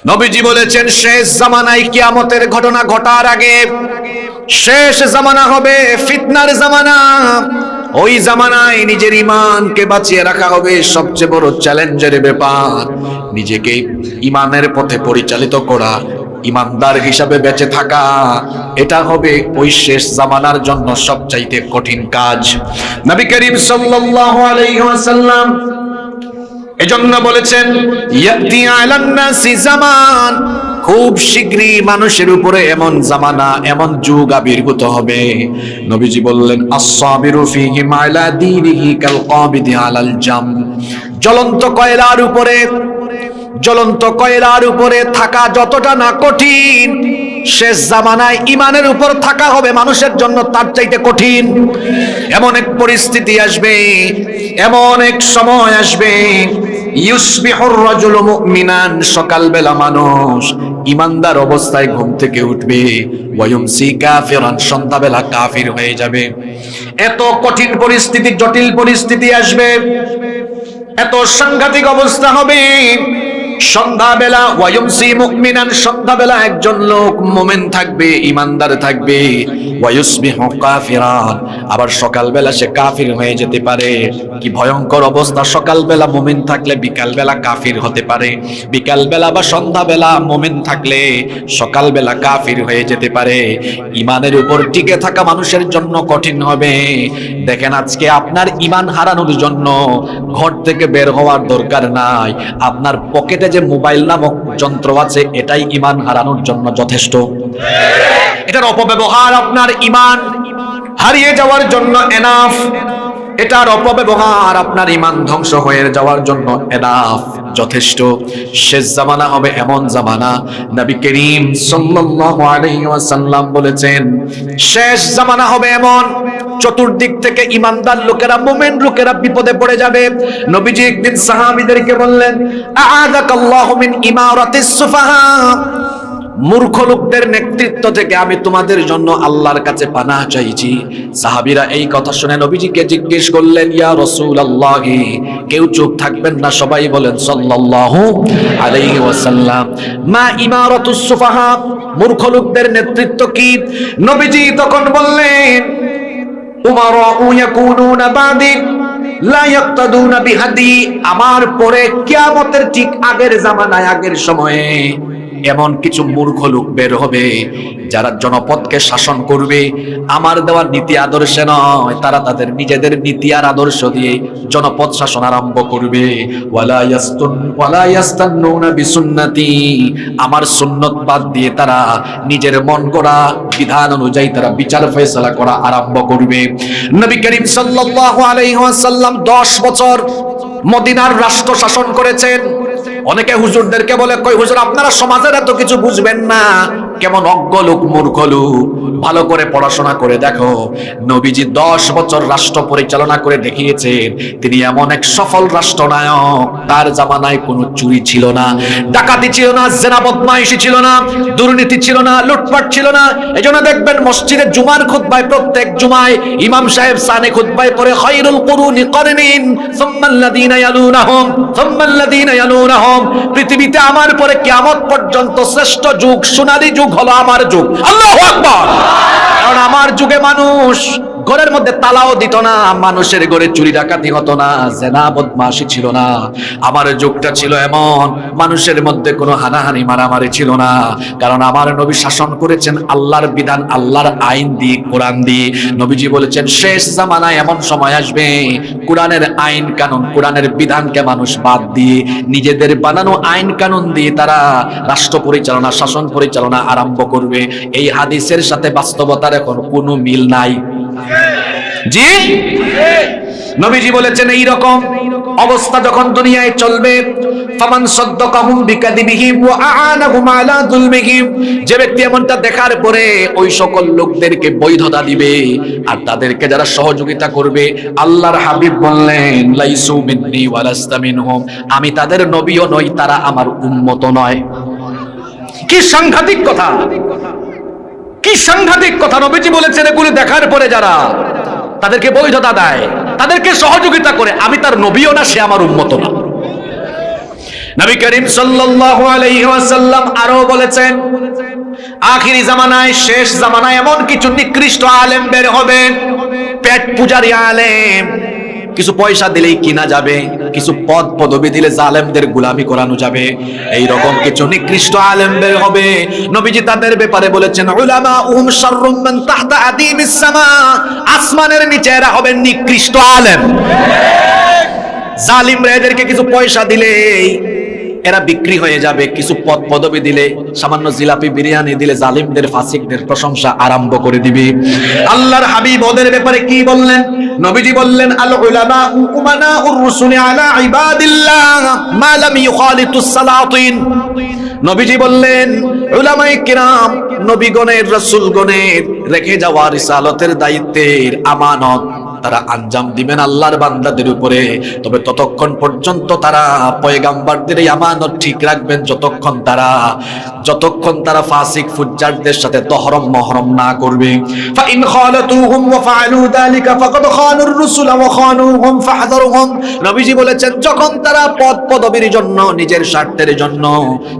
নবীজি বলেছেন শেষ জামানায় কিয়ামতের ঘটনা ঘটার আগে শেষ জামানা হবে ফিতনার জামানা। ওই জামানায় নিজের ঈমানকে বাঁচিয়ে রাখা হবে সবচেয়ে বড় চ্যালেঞ্জের ব্যাপার। নিজেকে ঈমানের পথে পরিচালিত করা, ঈমানদার হিসাবে বেঁচে থাকা, এটা হবে ওই শেষ জামানার জন্য সবচাইতে কঠিন কাজ। নবী করিম সাল্লাল্লাহু আলাইহি ওয়াসাল্লাম এজন্য বলেছেন ইয়াতি আলান নাসি জামান, খুব শীঘ্রই মানুষের উপরে এমন জামানা, এমন যুগ আবির্ভূত হবে। নবীজি বললেন আসসাবিরু ফীহি মা'লা দীনিহি কাল কাবিদি আলাল জাম, জ্বলন্ত কয়লার উপরে থাকা যতটা না কঠিন, শেষ জামানায় ঈমানের উপর থাকা হবে মানুষের জন্য তার চাইতে কঠিন। এমন এক পরিস্থিতি আসবে, এমন এক সময় আসবে, ইউসবিহুর রাজুলু মুমিনান, সকালবেলা মানুষ ঈমানদার অবস্থায় ঘুম থেকে উঠবে, ওয়ায়ুমসি কাফিরান, সন্ধ্যাবেলা কাফির হয়ে যাবে। এত কঠিন পরিস্থিতি, জটিল পরিস্থিতি আসবে, এত সাংঘাতিক অবস্থা হবে। সন্ধ্যাবেলা ওয়ায়ুমসি মুমিনান, সন্ধ্যাবেলা একজন লোক মুমিন থাকবে, ঈমানদার থাকবে, ওয়ায়ুসবিহু কাফিরান, আবার সকালবেলা সে কাফির হয়ে যেতে পারে। কি ভয়ঙ্কর অবস্থা! সকালবেলা মুমিন থাকলে বিকালবেলা কাফির হতে পারে, বিকালবেলা বা সন্ধ্যাবেলা মুমিন থাকলে সকালবেলা কাফির হয়ে যেতে পারে। ঈমানের উপর টিকে থাকা মানুষের জন্য কঠিন হবে। দেখেন আজকে আপনার ঈমান হারানোর জন্য ঘর থেকে বের হওয়ার দরকার নাই, আপনার পকেটে যে মোবাইল নামক যন্ত্র আছে এটাই ঈমান হারানোর জন্য যথেষ্ট। এটার অপব্যবহার আপনার ঈমান হারিয়ে যাওয়ার জন্য এনাফ, এটার অপব্যবহার আপনার ঈমান ধ্বংস হয়ে যাওয়ার জন্য এনাফ, যথেষ্ট। শেষ জামানা হবে এমন জামানা, নবী করিম সাল্লাল্লাহু আলাইহি ওয়াসাল্লাম বলেছেন শেষ জামানা হবে এমন, চতুর্দিক থেকে ঈমানদার লোকেরা, মুমিন লোকেরা বিপদে পড়ে যাবে। নবীজি একদিন সাহাবীদেরকে বললেন আ'আযাকাল্লাহু মিন ইমারাতিস সুফাহা, মূর্খ লোকদের নেতৃত্ব থেকে আমি তোমাদের জন্য আল্লাহর কাছে পানাহ চাইছি। সাহাবীরা এই কথা শুনে নবীজিকে জিজ্ঞেস করলেন ইয়া রাসূলুল্লাহ, কেউ চুপ থাকবেন না, সবাই বলেন সাল্লাল্লাহু আলাইহি ওয়াসাল্লাম, মা ইমারাতুস সুফাহা, মূর্খ লোকদের নেতৃত্ব কি? নবীজি তখন বললেন উমারাউ ইয়াকুনুনা বাদি লা ইয়াক্তাদুনা বিহাদি, আমার পরে কিয়ামতের ঠিক আগের জামানায়, আগের সময়ে এমন কিছু মূর্খ লোক বের হবে যারা জনপদকে শাসন করবে আমার দেওয়ার নীতি আদর্শে নয়, তারা তাদের নিজেদের নীতি আর আদর্শ দিয়ে জনপদ শাসন আরম্ভ করবে। ওয়ালা ইয়াস্তান্নুনা বিসুন্নতি, আমার সুন্নত বাদ দিয়ে তারা নিজের মন গড়া বিধান অনুযায়ী তারা বিচার ফয়সালা করা আরম্ভ করবে। নবী করিম সাল্লাল্লাহু আলাইহি ওয়াসাল্লাম 10 বছর মদিনার রাষ্ট্র শাসন করেছেন। অনেকে হুজুরদেরকে বলে কই হুজুর আপনারা সমাজের এত কিছু বুঝবেন না, কেমন অজ্ঞ লোক, মূর্খ লোক, ভালো করে পড়াশোনা করে দেখো। নবীজি 10 বছর রাষ্ট্র পরিচালনা করে দেখিয়েছেন, তিনি এমন এক সফল রাষ্ট্রনায়ক। তার জামানায় কোনো চুরি ছিল না, ডাকাতি ছিল না, জেনা বদমাইশি ছিল না, দুর্নীতি ছিল না, লুটপাট ছিল না। এজন্য দেখবেন মসজিদে জুমার খুতবায়, প্রত্যেক জুমায় ইমাম সাহেব সানে খুতবায় পড়ে খায়রুল কুরুনি করনিন সুম্মাল্লাযীনা ইয়ালুনাহুম সুম্মাল্লাযীনা ইয়ালুনাহুম, পৃথিবীতে আমার পরে কিয়ামত পর্যন্ত শ্রেষ্ঠ যুগ, সোনালী যুগ হলো আমার যুগ। আল্লাহু আকবার। কারণ আমার যুগে মানুষ ঘরের মধ্যে তালাও দিত না, মানুষের ঘরে চুরি ডাকাতি হতো না, জেনা বদমাশি ছিল না। আমার যুগটা ছিল এমন, মানুষের মধ্যে কোনো হানাহানি মারামারি ছিল না। কারণ আমার নবী শাসন করেছেন আল্লাহর বিধান, আল্লাহর আইন দিয়ে, কোরআন দিয়ে। নবীজি বলেছেন শেষ জামানায় এমন সময় আসবে কোরআনের আইন কানুন, কোরআনের বিধানকে মানুষ বাদ দিয়ে নিজেদের বানানো আইন কানুন দিয়ে তারা রাষ্ট্র পরিচালনা, শাসন পরিচালনা আরম্ভ করবে। এই হাদিসের সাথে বাস্তবতার এখন কোনো মিল নাই। জি, নবীজি বলেছেন এই রকম অবস্থা যখন দুনিয়ায় চলবে, ফামান সাদ্দাকাহুম বিকাযিবিহিম ওয়া আ'আনাহুম আলা যুলমিহিম, যে ব্যক্তি এমনটা দেখার পরে ওই সকল লোকদেরকে বৈধতা দিবে আর তাদেরকে যারা সহযোগিতা করবে, আল্লাহর হাবিব বললেন লাইসু মিন্নি ওয়া লাস্তা মিনহুম, আমি তাদের নবীও নই, তারা আমার উম্মত নয়। কি সাংঘাতিক কথা, কি সাংঘাতিক কথা! নবীজি বলেছেন এগুলো দেখার পরে যারা তাদেরকে বৈধতা দেয়, তাদেরকে সহযোগিতা করে, আমি তার নবীও না, সে আমার উম্মত না। নবী করিম সাল্লাল্লাহু আলাইহি ওয়াসাল্লাম আরো বলেছেন, আখিরি জামানায়, শেষ জামানায় এমন কিছু নিকৃষ্ট আলেম বের হবে, পেট পূজারি আলেম, কিছু পয়সা দিলেই কিনা যাবে, কিছু পদ পদবি দিলে জালেমদের গোলামি করানো যাবে, এই রকম কিছু নিকৃষ্ট আলেম বের হবে। নবীজি তাদের ব্যাপারে বলেছেন, উলামাউহুম শাররুম মান তাহতা আদিমিস সামা, আসমানের নিচে এরা হবে নিকৃষ্ট আলেম। জালিমরা এদেরকে কিছু পয়সা দিলেই এরা বিক্রি হয়ে যাবে, কিছু পদ পদবি দিলে, সামান্য জিলাপি বিরিয়ানি দিলে জালিমদের ফাসিকদের প্রশংসা আরম্ভ করে দিবে। আল্লাহর হাবিব ওদের ব্যাপারে কি বললেন? নবীজি বললেন, আল উলামা উমানাউর রাসূল আলা ইবাদিল্লাহ মা লাম ইউখালিতুস সালাতিন। নবীজি বললেন, উলামায়ে কিরাম নবীগণের, রাসূলগণের রেখে যাওয়া রিসালাতের দায়িত্বের আমানত তারা আঞ্জাম দিবেন আল্লাহর বান্দাদের উপরে, তবে ততক্ষণ পর্যন্ত তারা পয়গাম্বরদের এই আমানত ঠিক রাখবেন যতক্ষণ তারা ফাসিক ফুজ্জারদের সাথে তহরম মহরম না করবে। ফাইন খালাতুহুম ওয়া ফাআলু যালিকা ফাকাদ খানুর রাসূল ওয়া খানুহুম ফাহযারুহুম। নবীজি বলেছেন, যখন তারা পদ পদবীর জন্য, নিজের স্বার্থের জন্য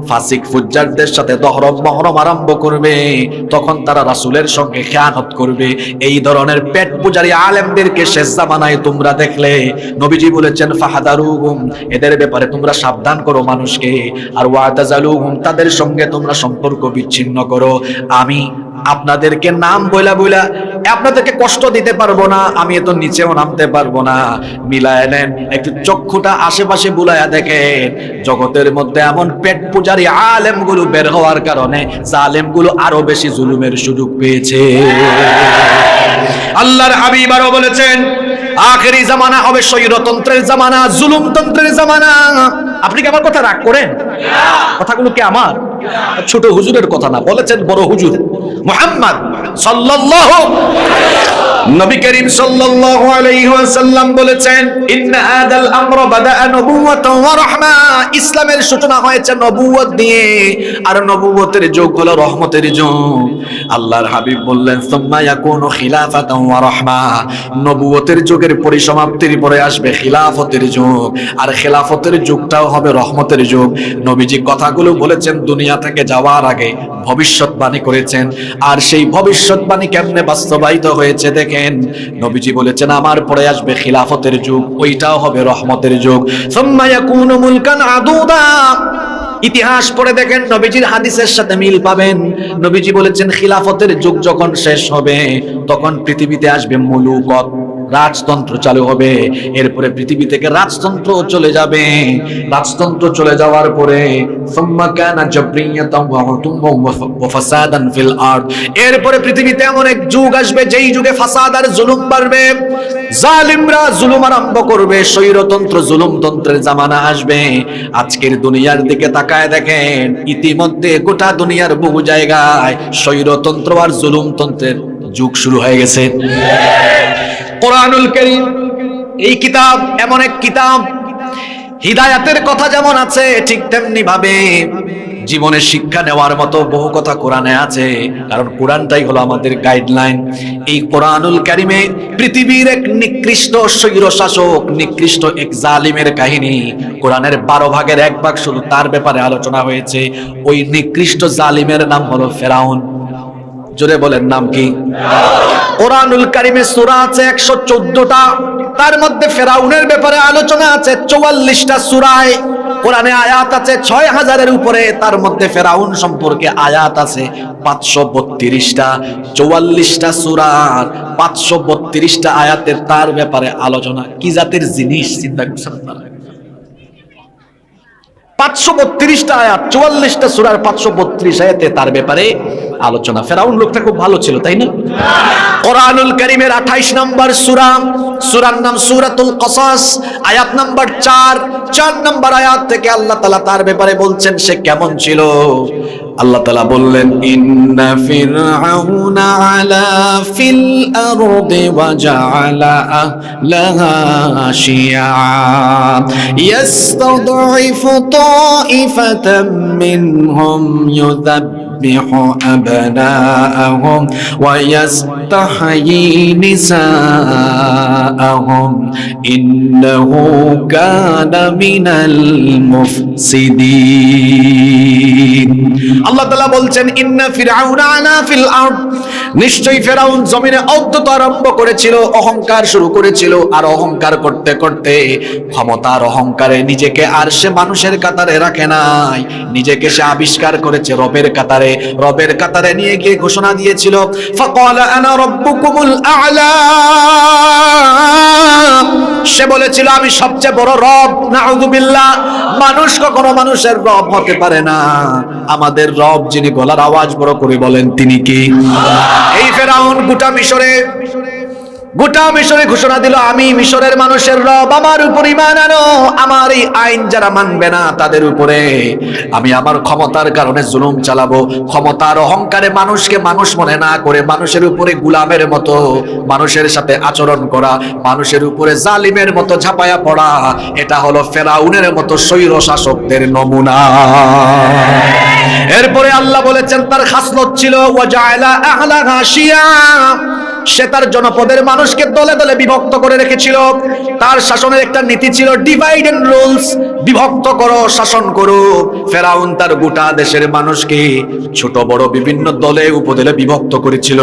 ফাসিক ফুজ্জারদের সাথে তহরম মহরম আরম্ভ করবে, তখন তারা রাসূলের সঙ্গে খেয়ানত করবে। এই ধরনের পেট পূজারী আলেমদের শেষ জামানায় তোমরা দেখলে, নবীজি বলেছেন, ফাহাদারুহুম, এদের ব্যাপারে তোমরা সাবধান করো মানুষকে, আর ওয়াতাজালুহুম, তাদের সঙ্গে তোমরা সম্পর্ক বিচ্ছিন্ন করো। আমি আপনাদেরকে নাম বইলা আপনাদেরকে কষ্ট দিতে পারবো না, আমি এত নিচেও নামতে পারবো না। মিলায় নেন, একটু চক্ষুটা আশেপাশে বুলায়া দেখেন, জগতের মধ্যে এমন পেট পূজারী আলেমগুলো বের হওয়ার কারণে জালেমগুলো আরো বেশি জুলুমের সুযোগ পেয়েছে। আল্লাহর হাবিব আরো বলেছেন, আখেরি জামানা হবে স্বৈরতন্ত্রের জামানা, জুলুমতন্ত্রের জামানা। আপনি কি আমার কথা রাগ করেন? কথাগুলো কি আমার? ছোট হুজুরের কথা না, বলেছেন বড় হুজুর মুহাম্মদ সাল্লাল্লাহু, নবী করিম সাল্লাল্লাহু আলাইহি ওয়াসাল্লাম বলেছেন, ইন্না হাদাল আমর বাদাআ নবুওয়াতান ওয়া রাহমা, ইসলামের সূচনা হয়েছে নবুয়ত দিয়ে, আর নবুয়তের যুগ হলো রহমতের যুগ। আল্লাহর হাবিব বললেন, সুম্মা ইয়াকুনু খিলাফাতান ওয়া রাহমা, নবুয়তের যুগের পরিসমাপ্তির পরে আসবে খিলাফতের যুগ, আর খিলাফতের যুগটাও হবে রহমতের যুগ। নবীজি কথাগুলো বলেছেন দুনিয়া থেকে যাওয়ার আগে, ভবিষ্যৎবাণী করেছেন, আর সেই ভবিষ্যৎবাণী কেমনে বাস্তবায়িত হয়েছে দেখেন। নবীজি বলেছেন, আমার পরে আসবে খিলাফতের যুগ, ওইটাও হবে রহমতের যুগ। সুম্মা ইয়াকুনু মুলকান আদুদা, ইতিহাস পড়ে দেখেন, নবীজির হাদিসের সাথে মিল পাবেন। নবীজি বলেছেন, খিলাফতের যুগ যখন শেষ হবে, তখন পৃথিবীতে আসবে মুলুকত, রাজতন্ত্র চালু হবে। এরপরে পৃথিবী থেকে রাজতন্ত্র চলে যাবে। রাজতন্ত্র চলে যাওয়ার পরে সুম্মা কানা জাবরিয়াতান ওয়া উতুম্মা ওয়া ফাসাদান ফিল আরদ, এরপরে পৃথিবীতে এমন এক যুগ আসবে যেই যুগে ফাসাদ আর জুলুম বাড়বে, জালিমরা জুলুম আরম্ভ করবে, স্বৈরতন্ত্র জুলুমতন্ত্রের জামানা আসবে। আজকের দুনিয়ার দিকে তাকায় দেখেন, ইতিমধ্যে গোটা দুনিয়ার বহু জায়গায় স্বৈরতন্ত্র আর জুলুমতন্ত্রের যুগ শুরু হয়ে গেছে। কোরআনুল কারীম, এই কিতাব এমন এক কিতাব, হিদায়াতের কথা যেমন আছে, ঠিক তেমনি ভাবে জীবনে শিক্ষা নেওয়ার মতো বহু কথা কোরআনে আছে, কারণ কোরআনটাই হলো আমাদের গাইডলাইন। এই কোরআনুল কারীমে পৃথিবীর এক নিকৃষ্ট স্বৈর শাসক, নিকৃষ্ট এক জালিমের কাহিনী, কোরআনের 12 ভাগের 1 ভাগ শুধু তার ব্যাপারে আলোচনা হয়েছে। ওই নিকৃষ্ট জালিমের নাম হলো ফেরাউন। জোরে বলেন, নাম কি? কোরআনুল কারীমে সূরা আছে 114টা, তার মধ্যে ফেরাউনের ব্যাপারে আলোচনা আছে 44টা সূরায়। কোরআনে আয়াত আছে 6000-এর উপরে, তার মধ্যে ফেরাউন সম্পর্কে আয়াত আছে 532টা। 44টা সূরার 532টা আয়াতের তার ব্যাপারে আলোচনা। কি জাতের জিনিস চিন্তা করছেন আপনারা? 532টা আয়াত, 44টা সূরার 532 আয়াতে তার ব্যাপারে আলোচনা। ফেরাউন লোকটা খুব ভালো ছিল, তাই না? কোরআনুল কারীমের 28 নম্বর সূরা, সূরার নাম সূরাতুল কসাস, আয়াত নাম্বার 4 নম্বর আয়াত থেকে আল্লাহ তাআলা তার ব্যাপারে বলছেন সে কেমন ছিল। আল্লাহ তাআলা বললেন, ইন্না ফিরআউনা আলা ফিল আরদি ওয়া জাআলা আহলাহা শিয়া ইয়াস্তাদঈফু তাঈফাতাম মিনহুম ইউযাব্বিহু আবনাআহুম ওয়া ইয়াস্তাহয়ী নিসাআহুম ইন্নাহু কানা মিনাল মুফসিদিন। আল্লাহ তাআলা বলছেন ইন্না ফিরআউনা আলা ফিল আরদ, নিশ্চয়ই ফেরাউন জমিনে ঔদ্ধত্য আরম্ভ করেছিল, অহংকার শুরু করেছিল। আর অহংকার করতে করতে ক্ষমতার অহংকারে নিজেকে আর সে মানুষের কাতারে রাখে নাই, নিজেকে সে আবিষ্কার করেছে রবের কাতারে। রবের কাতারে নিয়ে গিয়ে ঘোষণা দিয়েছিল ফাকালা আনা রাব্বুকুমুল আ'লা, সে বলেছিল আমি সবচেয়ে বড় রব। নাউযুবিল্লাহ, মানুষ কখনো মানুষের রব হতে পারে না। আমাদের রব যিনি গলার আওয়াজ বড় করে বলেন তিনি কি? এই ফেরাউন গোটা মিশরে ঘোষণা দিল আমি মিশরের মানুষের রব, আমার উপর ঈমান আনো, আমার এই আইন যারা মানবে না তাদের উপরে আমি আমার ক্ষমতার কারণে জুলুম চালাবো। ক্ষমতার অহংকারে মানুষকে মানুষ মনে না করে মানুষের উপরে গোলামের মতো মানুষের সাথে আচরণ করা, মানুষের উপরে জালিমের মতো ঝাঁপায়া পড়া, এটা হলো ফেরাউনের মতো স্বৈর শাসকদের নমুনা। এরপরে আল্লাহ বলেছেন তার খাসলত ছিল ওয়াজআলা আহলাহা শিয়া, সে তার জনপদের মানুষকে দলে দলে বিভক্ত করে রেখেছিল। তার শাসনের একটা নীতি ছিল ডিভাইড এন্ড রুলস, বিভক্ত করো শাসন করো। ফেরাউন তার গোটা দেশের মানুষকে ছোট বড় বিভিন্ন দলে উপদলে বিভক্ত করেছিল,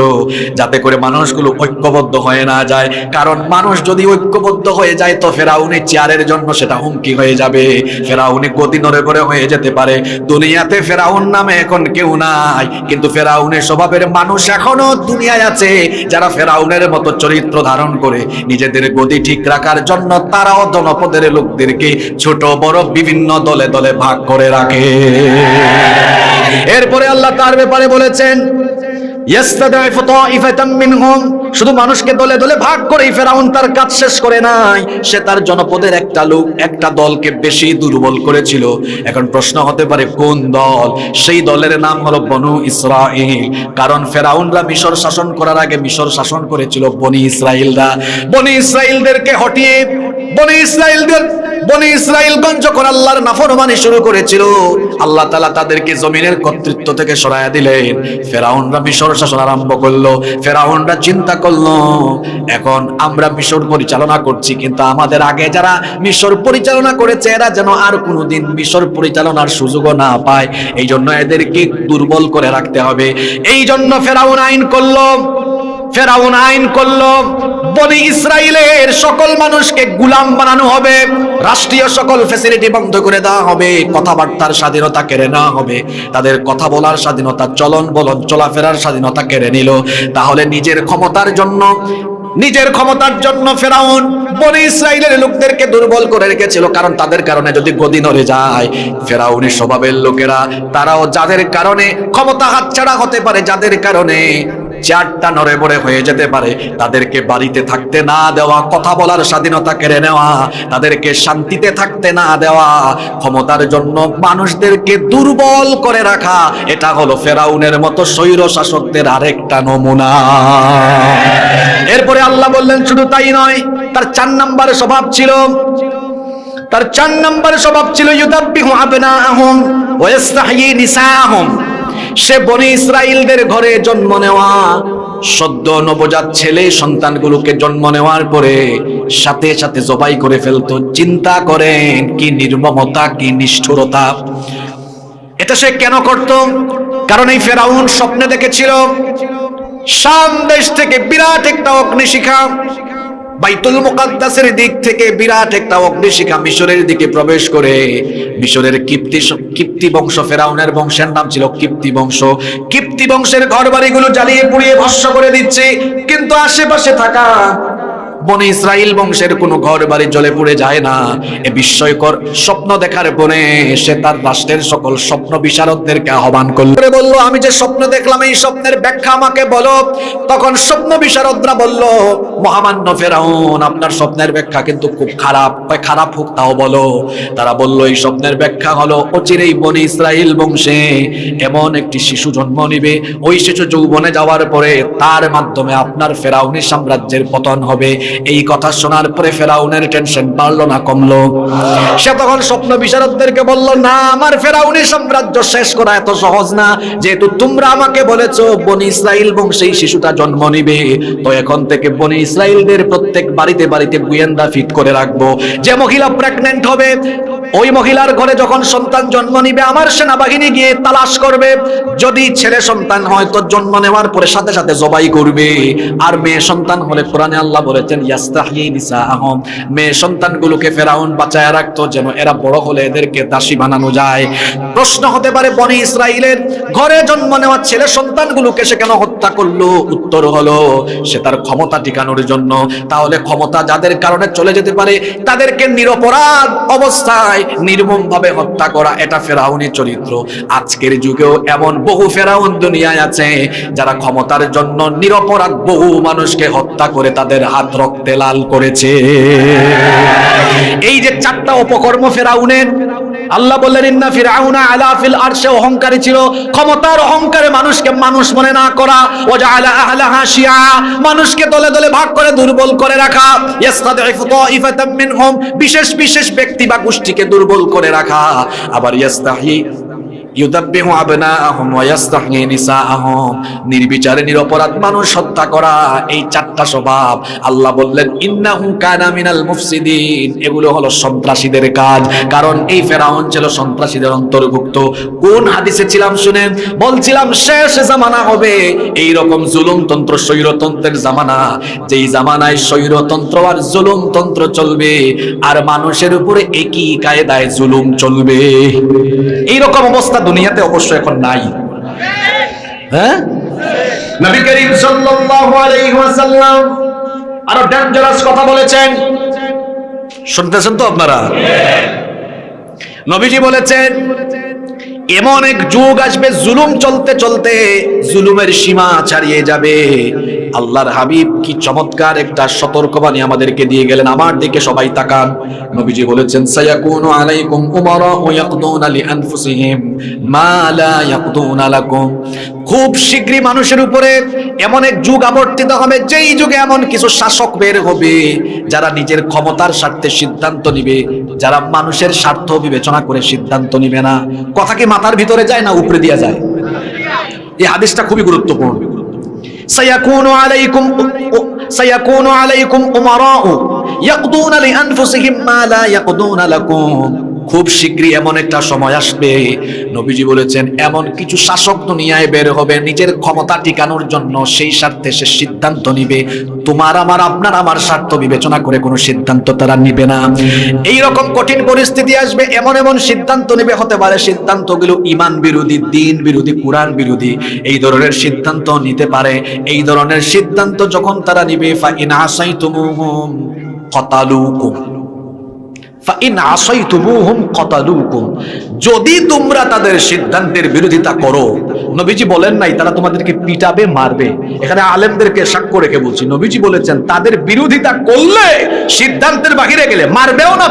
যাতে করে মানুষগুলো ঐক্যবদ্ধ হয়ে না যায়। কারণ মানুষ যদি ঐক্যবদ্ধ হয়ে যায় তো ফেরাউনের চেয়ারের জন্য সেটা হুমকি হয়ে যাবে, ফেরাউনি গদি নড়ে করে হয়ে যেতে পারে। দুনিয়াতে ফেরাউন নামে এখন কেউ নাই, কিন্তু ফেরাউনের স্বভাবের মানুষ এখনো দুনিয়ায় আছে, যারা ফেরাউনের মতো চরিত্র ধারণ করে নিজেদের গদি ঠিক রাখার জন্য তারাও জনপদের লোকদেরকে ছোট বড় বিভিন্ন দলে দলে ভাগ করে রাখে। এরপরে আল্লাহ তার ব্যাপারে বলেছেন ইয়াস্তাদাইফু তাইফাতাম মিনহুম, শুধু মানুষকে দলে দলে ভাগ করেই ফেরাউন তার কাজ শেষ করে নাই, সে তার জনপদের একটা দলকে বেশি দুর্বল করেছিল। এখন প্রশ্ন হতে পারে কোন দল? সেই দলের নাম হলো বনু ইসরাইল। কারণ ফেরাউনরা মিশর শাসন করার আগে মিশর শাসন করেছিল বনি ইসরাইলরা। বনি ইসরাইলদেরকে হটিয়ে বনি ইসরাইলগণ যখন আল্লাহর নাফরমানি শুরু করেছিল, আল্লাহ তাআলা তাদেরকে জমিনের কর্তৃত্ব থেকে সরায়া দিলেন। ফেরাউনরা মিশর শাসন আরম্ভ করলো। ফেরাউনরা চিন্তা করলো এখন আমরা মিশর পরিচালনা করছি, কিন্তু আমাদের আগে যারা মিশর পরিচালনা করেছে এরা যেন আর কোনোদিন মিশর পরিচালনার সুযোগও না পায়, এই জন্য এদেরকে দুর্বল করে রাখতে হবে। এই জন্য ফেরাউন আইন করলো বনি ইসরাইলের সকল মানুষকে গোলাম বানানো হবে, রাষ্ট্রীয় সকল ফ্যাসিলিটি বন্ধ করে দেওয়া হবে, কথাবার্তার স্বাধীনতা কেড়ে নেওয়া হবে, তাদের কথা বলার স্বাধীনতা, চলন বলন চলাফেরার স্বাধীনতা কেড়ে নিল। তাহলে নিজের ক্ষমতার জন্য ফেরাউন বনি ইসরাইলের লোকদেরকে দুর্বল করে রেখেছিল। কারণ তাদের কারণে যদি গদি নড়ে যায়, ফেরাউনের স্বভাবের লোকেরা তারাও যাদের কারণে ক্ষমতা হাতছাড়া হতে পারে, যাদের কারণে চেয়ারটা নড়ে বড়ে হয়ে যেতে পারে, তাদেরকে বাড়িতে থাকতে না দেওয়া, কথা বলার স্বাধীনতা কেড়ে নেওয়া, তাদেরকে শান্তিতে থাকতে না দেওয়া, ক্ষমতার জন্য মানুষদেরকে দুর্বল করে রাখা, এটা হলো ফেরাউনের মতো স্বৈর শাসকদের আরেকটা নমুনা। এরপরে আল্লাহ বললেন শুধু তাই নয়, তার 4 নম্বর স্বভাব ছিল ইউযাব্বিহু আবনাআহুম ওয়া ইস্তাহয়ী নিসাআহুম। সে বনি ইসরাইলদের ঘরে জন্ম নেওয়া সদ্য নবজাত ছেলে সন্তানগুলোকে জন্ম নেওয়ার পরে সাথে সাথে জবাই করে ফেলতো। চিন্তা করেন কি নির্মমতা, কি নিষ্ঠুরতা! এটা সে কেন করত? কারণ এই ফেরাউন স্বপ্নে দেখেছিল শাম দেশ থেকে বিরাট একটা অগ্নিশিখা, বাইতুল মুকাদ্দাসের দিক থেকে বিরাট একটা অগ্নিশিখা মিশরের দিকে প্রবেশ করে মিশরের কিপ্তি বংশ, ফেরাউনের বংশের নাম ছিল কিপ্তি বংশের ঘর বাড়িগুলো জ্বালিয়ে পুড়িয়ে ভস্ম করে দিচ্ছে। কিন্তু আশেপাশে থাকা বনি ইসরাইল বংশের কোনো ঘর বাড়ি জ্বলে পুড়ে যায় না। এ বিস্ময়কর স্বপ্ন দেখার পরে সে তার রাষ্ট্রের সকল স্বপ্ন বিশারদদেরকে আহ্বান করলো, বলল আমি যে স্বপ্ন দেখলাম এই স্বপ্নের ব্যাখ্যা আমাকে বলো। তখন স্বপ্ন বিশারদরা বলল, মহামান্য ফেরাউন আপনার স্বপ্নের ব্যাখ্যা কিন্তু খুব খারাপ, খারাপ হোক তাও বলো। তারা বলল এই স্বপ্নের ব্যাখ্যা হলো অচিরেই বনি ইসরাইল বংশে এমন একটি শিশু জন্ম নিবে, ওই শিশু যৌবনে যাওয়ার পরে তার মাধ্যমে আপনার ফেরাউনি সাম্রাজ্যের পতন হবে। এই কথা শোনার পরে ফেরাউনের টেনশন বাড়লো না কমলো? সে তখন স্বপ্ন বিশারদদেরকে বলল, না, আমার ফেরাউনি সাম্রাজ্য শেষ করা এত সহজ না। যেহেতু তোমরা আমাকে বলেছো বনি ইসরাইল বংশেই শিশুটা জন্ম নিবে, তো এখন থেকে বনি ইসরাইলদের প্রত্যেক বাড়িতে বাড়িতে গোয়েন্দা ফিট করে রাখবো। যে মহিলা প্রেগন্যান্ট হবে, ওই মহিলার ঘরে যখন সন্তান জন্ম নিবে, আমার সেনাবাহিনী গিয়ে তালাশ করবে। যদি ছেলে সন্তান হয় তো জন্ম নেওয়ার পরে সাথে সাথে জবাই করবে। আর মেয়ে সন্তান হলে কোরআনে আল্লাহ বলেছেন ইয়াস্তাহয়ী নিসাআহুম, মেয়ে সন্তানগুলোকে ফেরাউন বাঁচায় রাখতো যেন এরা বড় হলে এদেরকে দাসী বানানো যায়। প্রশ্ন হতে পারে, বনি ইসরাইলের ঘরে জন্ম নেওয়া ছেলে সন্তানগুলোকে সে কেন হত্যা করলো? উত্তর হলো, সে তার ক্ষমতা টিকানোর জন্য। তাহলে ক্ষমতা যাদের কারণে চলে যেতে পারে তাদেরকে নিরপরাধ অবস্থায় নির্মমভাবে হত্যা করা, এটা ফেরাউনি চরিত্র। আজকের যুগেও এমন বহু ফেরাউন দুনিয়ায় আছে যারা ক্ষমতার জন্য নিরপরাধ বহু মানুষকে হত্যা করে তাদের হাত রক্তে লাল করেছে। এই যে চারটা অপকর্ম ফেরাউনের, আল্লাহ বললেন ইন্না ফিরআউনা আলা ফিল আরশে অহংকারী ছিল। ক্ষমতার অহংকারে মানুষকে মানুষ মনে না করা, ওয়াজআলা আহলাহা শিয়া, মানুষকে দলে দলে ভাগ করে দুর্বল করে রাখা, ইয়াস্তাদিফু তাইফাতাম মিনহুম, বিশেষ বিশেষ ব্যক্তি বা গোষ্ঠীকে দুর্বল করে রাখা। আবার ইয়াস্তাহি ইউদাব্বিহু আবনাআহুম ওয়া ইয়াস্তাহয়ী নিসাআহুম, নির্বিচারে নিরপরাধ মানুষ হত্যা করা। এই চারটা স্বভাব আল্লাহ বললেন ইন্নাহু কানা মিনাল মুফসিদিন, এগুলো হলো সন্ত্রাসীদের কাজ। কারণ এই ফেরাউন ছিল সন্ত্রাসীদের অন্তর্ভুক্ত। কোন হাদিসে ছিলাম শুনেন? বলছিলাম শেষ জামানা হবে এই রকম জুলুমতন্ত্র স্বৈরতন্ত্রের জামানা, যেই জামানায় স্বৈরতন্ত্র আর জুলুমতন্ত্র চলবে আর মানুষের উপরে একই কায়দায় জুলুম চলবে। এই রকম অবস্থা দুনিয়াতে অবশ্য এখন নাই। হ্যাঁ, নবী করিম সাল্লাল্লাহু আলাইহি ওয়াসাল্লাম আরো ডেঞ্জারাস কথা বলেছেন, শুনতেছেন তো আপনারা? নবীজি বলেছেন এমন এক যুগ আসবে জুলুম চলতে চলতে জুলুমের সীমা ছাড়িয়ে যাবে। আল্লাহর হাবিব কি চমৎকার একটা সতর্কবাণী আমাদেরকে দিয়ে গেলেন। আমার দিকে সবাই তাকান। নবীজি বলেছেন সায়াকুনু আলাইকুম উমারা ইয়াকদুনা লিআনফুসিহিম মা লা ইয়াকদুনা লাকুম, খুব শীঘ্রই মানুষের উপরে এমন এক যুগ আবর্তিত হবে যেই যুগে এমন কিছু শাসক বের হবে যারা নিজের ক্ষমতার স্বার্থে সিদ্ধান্ত নিবে, যারা মানুষের স্বার্থ বিবেচনা করে সিদ্ধান্ত নিবে না। কথা কি মাথার ভিতরে যায় না উপরে দিয়া যায়? এই হাদিসটা খুবই গুরুত্বপূর্ণ। সায়াকুনু আলাইকুম উমারাউ ইয়াকদুনা লিআনফুসিহিম মা লা ইয়াকদুনা লাকুম, খুব শীঘ্রই এমন একটা সময় আসবে, নবীজি বলেছেন এমন কিছু শাসক দুনিয়ায় বের হবে নিজের ক্ষমতা টিকানোর জন্য সেই স্বার্থে সে সিদ্ধান্ত নিবে। তোমার আমার আপনার আমার স্বার্থ বিবেচনা করে কোনো সিদ্ধান্ত তারা নিবে না। এই রকম কঠিন পরিস্থিতি আসবে, এমন এমন সিদ্ধান্ত নেবে, হতে পারে সিদ্ধান্তগুলো ঈমান বিরোধী, দ্বীন বিরোধী, কুরআন বিরোধী, এই ধরনের সিদ্ধান্ত নিতে পারে। এই ধরনের সিদ্ধান্ত যখন তারা নিবে ফাইন আসাইতুমুহুম ক্বাতালুকুম, যদি তোমরা তাদের সিদ্ধান্তের বিরোধিতা করো, নবীজি বলেন নাই তারা তোমাদেরকে পিটাবে মারবে, এখানে আলেমদেরকে সাক্ষ্য রেখে বলছি, নবীজি বলেছেন তাদের বিরোধিতা করলে, সিদ্ধান্তের বাহিরে গেলে মারবেও না,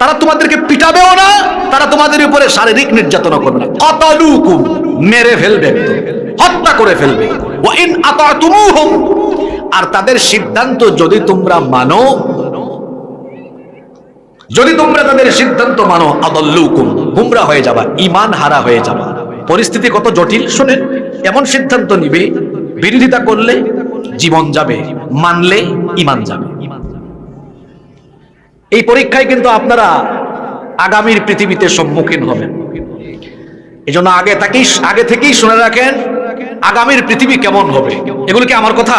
তারা তোমাদেরকে পিটাবেও না, তারা তোমাদের উপরে শারীরিক নির্যাতন করবে না, কাতালুকুম, মেরে ফেলবে, হত্যা করে ফেলবে। ওয়া ইন আতাতুমুহুম, আর তাদের সিদ্ধান্ত যদি তোমরা মানো, যদি তোমরা তাদের সিদ্ধান্ত মানো, আদাল্লুকুম, গুমরা হয়ে যাবা, ঈমান হারা হয়ে যাবা। পরিস্থিতি কত জটিল শুনেন। এমন সিদ্ধান্ত নিবে, বিরোধিতা করলে জীবন যাবে, মানলে ঈমান যাবে। এই পরীক্ষায় কিন্তু আপনারা আগামীর পৃথিবীতে সম্মুখীন হবেন। এজন্য আগে থেকেই শুনে রাখেন আগামীর পৃথিবী কেমন হবে। এগুলো কি আমার কথা?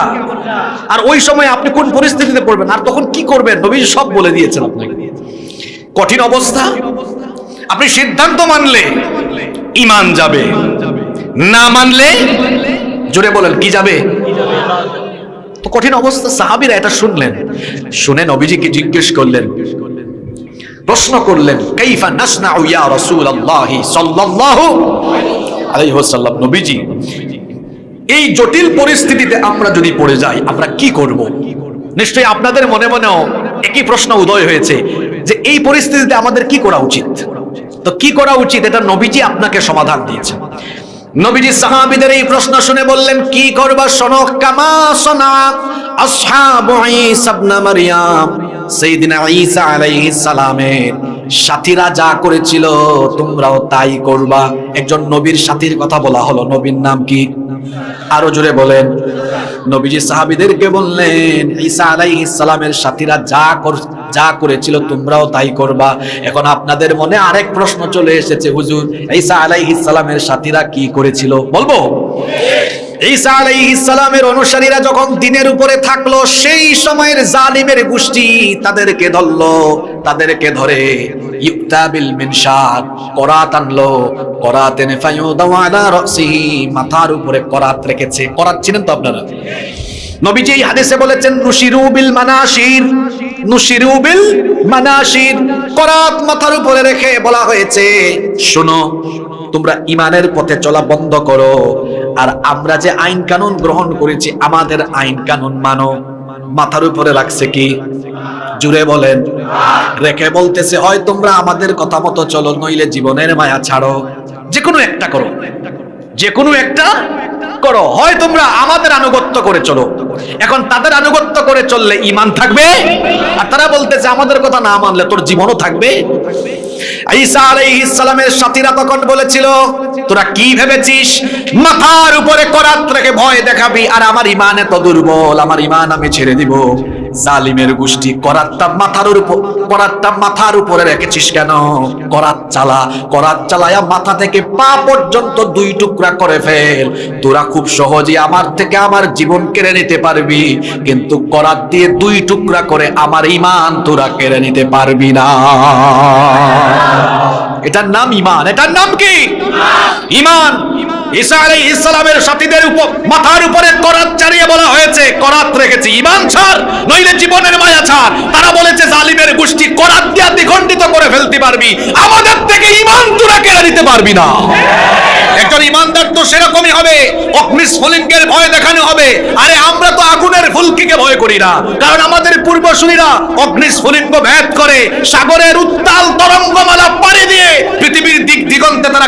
আর ওই সময় আপনি কোন পরিস্থিতিতে পড়বেন আর তখন কি করবেন, নবী সব বলে দিয়েছেন আপনাকে। কঠিন অবস্থা, আপনি সিদ্ধান্ত মানলে ঈমান যাবে, না মানলে, জোরে বলেন কি যাবে? তো কঠিন অবস্থা। সাহাবীরা এটা শুনলেন, শুনে নবীজিকে জিজ্ঞেস করলেন, প্রশ্ন করলেন, কাইফা নাসনাউ ইয়া রাসূলুল্লাহ সাল্লাল্লাহু আলাইহি ওয়াসাল্লাম, নবীজি এই জটিল পরিস্থিতিতে আমরা যদি পড়ে যাই আমরা কি করব? নিশ্চয়ই আপনাদের মনে মনেও একই প্রশ্ন উদয় হয়েছে যে এই পরিস্থিতিতে আমাদের কি করা উচিত। তো কি করা উচিত এটা নবীজি আপনাকে সমাধান দিয়েছেন। নবীজি সাহাবীদের এই প্রশ্ন শুনে বললেন, কি করবা শোনো। কামা সনা আসহাবু ঈসা ইবনে মারইয়াম, সাইয়েদনা ঈসা আলাইহিস সালামের সাথীরা যা করেছিল তোমরাও তাই করবা। একজন নবীর সাথীর কথা বলা হলো, নবীর নাম কি? আরো জোরে বলেন। নবীজি সাহাবীদেরকে বললেন, ঈসা আলাইহিস সালামের সাথীরা যা করেছিল তোমরাও তাই করবা। এখন আপনাদের মনে আরেক প্রশ্ন চলে এসেছে, হুজুর ঈসা আলাইহিস সালামের সাথীরা কি করেছিল বলবো? ঈসা আলাইহিস সালামের অনুসারীরা যখন দ্বীনের উপরে থাকলো, সেই সময়ের জালিমের গোষ্ঠী তাদেরকে ধরলো, তাদেরকে ধরে ইউতা বিল মিনশার করাত আনলো, করাত এনে ফায়ুদাউ আলা রাসিহি, মাথার উপরে করাত রেখেছে। করাত চিনেন তো আপনারা? নবীজি এই হাদিসে বলেছেন নুশিরু বিল মানাশির, নুশিরু বিল মানাশির, করাত মাথার উপরে রেখে বলা হয়েছে, শোনো তোমরা ইমানের পথে চলা বন্ধ করো, আর আমরা যে আইন কানুন গ্রহণ করেছি আমাদের আইন কানুন মানো। মাথার উপরে রাখছে কি? জুড়ে বলেন। রেখে বলতেছে, হয় তোমরা আমাদের কথা মতো চলো, নইলে জীবনের মায়া ছাড়ো। যে কোনো একটা করো, যে কোনো একটা করো, হয় তোমরা আমাদের আনুগত্য করে চলো। এখন তাদের আনুগত্য করে চললে ঈমান থাকবে, আর তারা বলতেছে আমাদের কথা না মানলে তোর জীবনও থাকবে। ঈসা আলাইহিস সালামের সাথীরা তখন বলেছিল, তোরা কি ভেবেছিস মাথার উপরে করাত রেখে ভয় দেখাবি, আর আমার ঈমান এত দুর্বল, আমার ঈমান আমি ছেড়ে দিব? জালিমের গোষ্ঠী, করাতটা মাথার উপরে রেখেছিস কেন? করাত চালায়া মাথা থেকে পা পর্যন্ত 2 টুকরা করে ফেল, তোরা খুব সহজেই আমার থেকে আমার জীবন কেড়ে নিতে পারবি, কিন্তু করাত দিয়ে 2 টুকরা করে আমার ঈমান তোরা কেড়ে নিতে পারবি না। এটার নাম ঈমান। এটার নাম কি? ঈমান। ঈসা আলাইহিস সালামের সাথীদের উপর মাথার উপরে করাত চালিয়ে বলা হয়েছে, করাত রেখেছি, ঈমান ছাড় নইলে জীবনের মায়া ছাড়। তারা বলেছে জালিমের গোষ্ঠী, করাত দিয়ে দ্বিখণ্ডিত করে ফেলতে পারবি, আমাদের থেকে ঈমান তোরা কেড়ে নিতে পারবি না। একজন ঈমানদার তো সেরকমই হবে, অগ্নিস্ফুলিঙ্গের ভয় দেখানো হবে। আরে আমরা তো আগুনের ফুলকিকে ভয় করি না, কারণ আমাদের পূর্বসূরীরা অগ্নিস্ফুলিঙ্গ ভেদ করে সাগরের উত্তাল তরঙ্গমালা পাড়ি দিয়ে পৃথিবীর দিক দিগন্তে তারা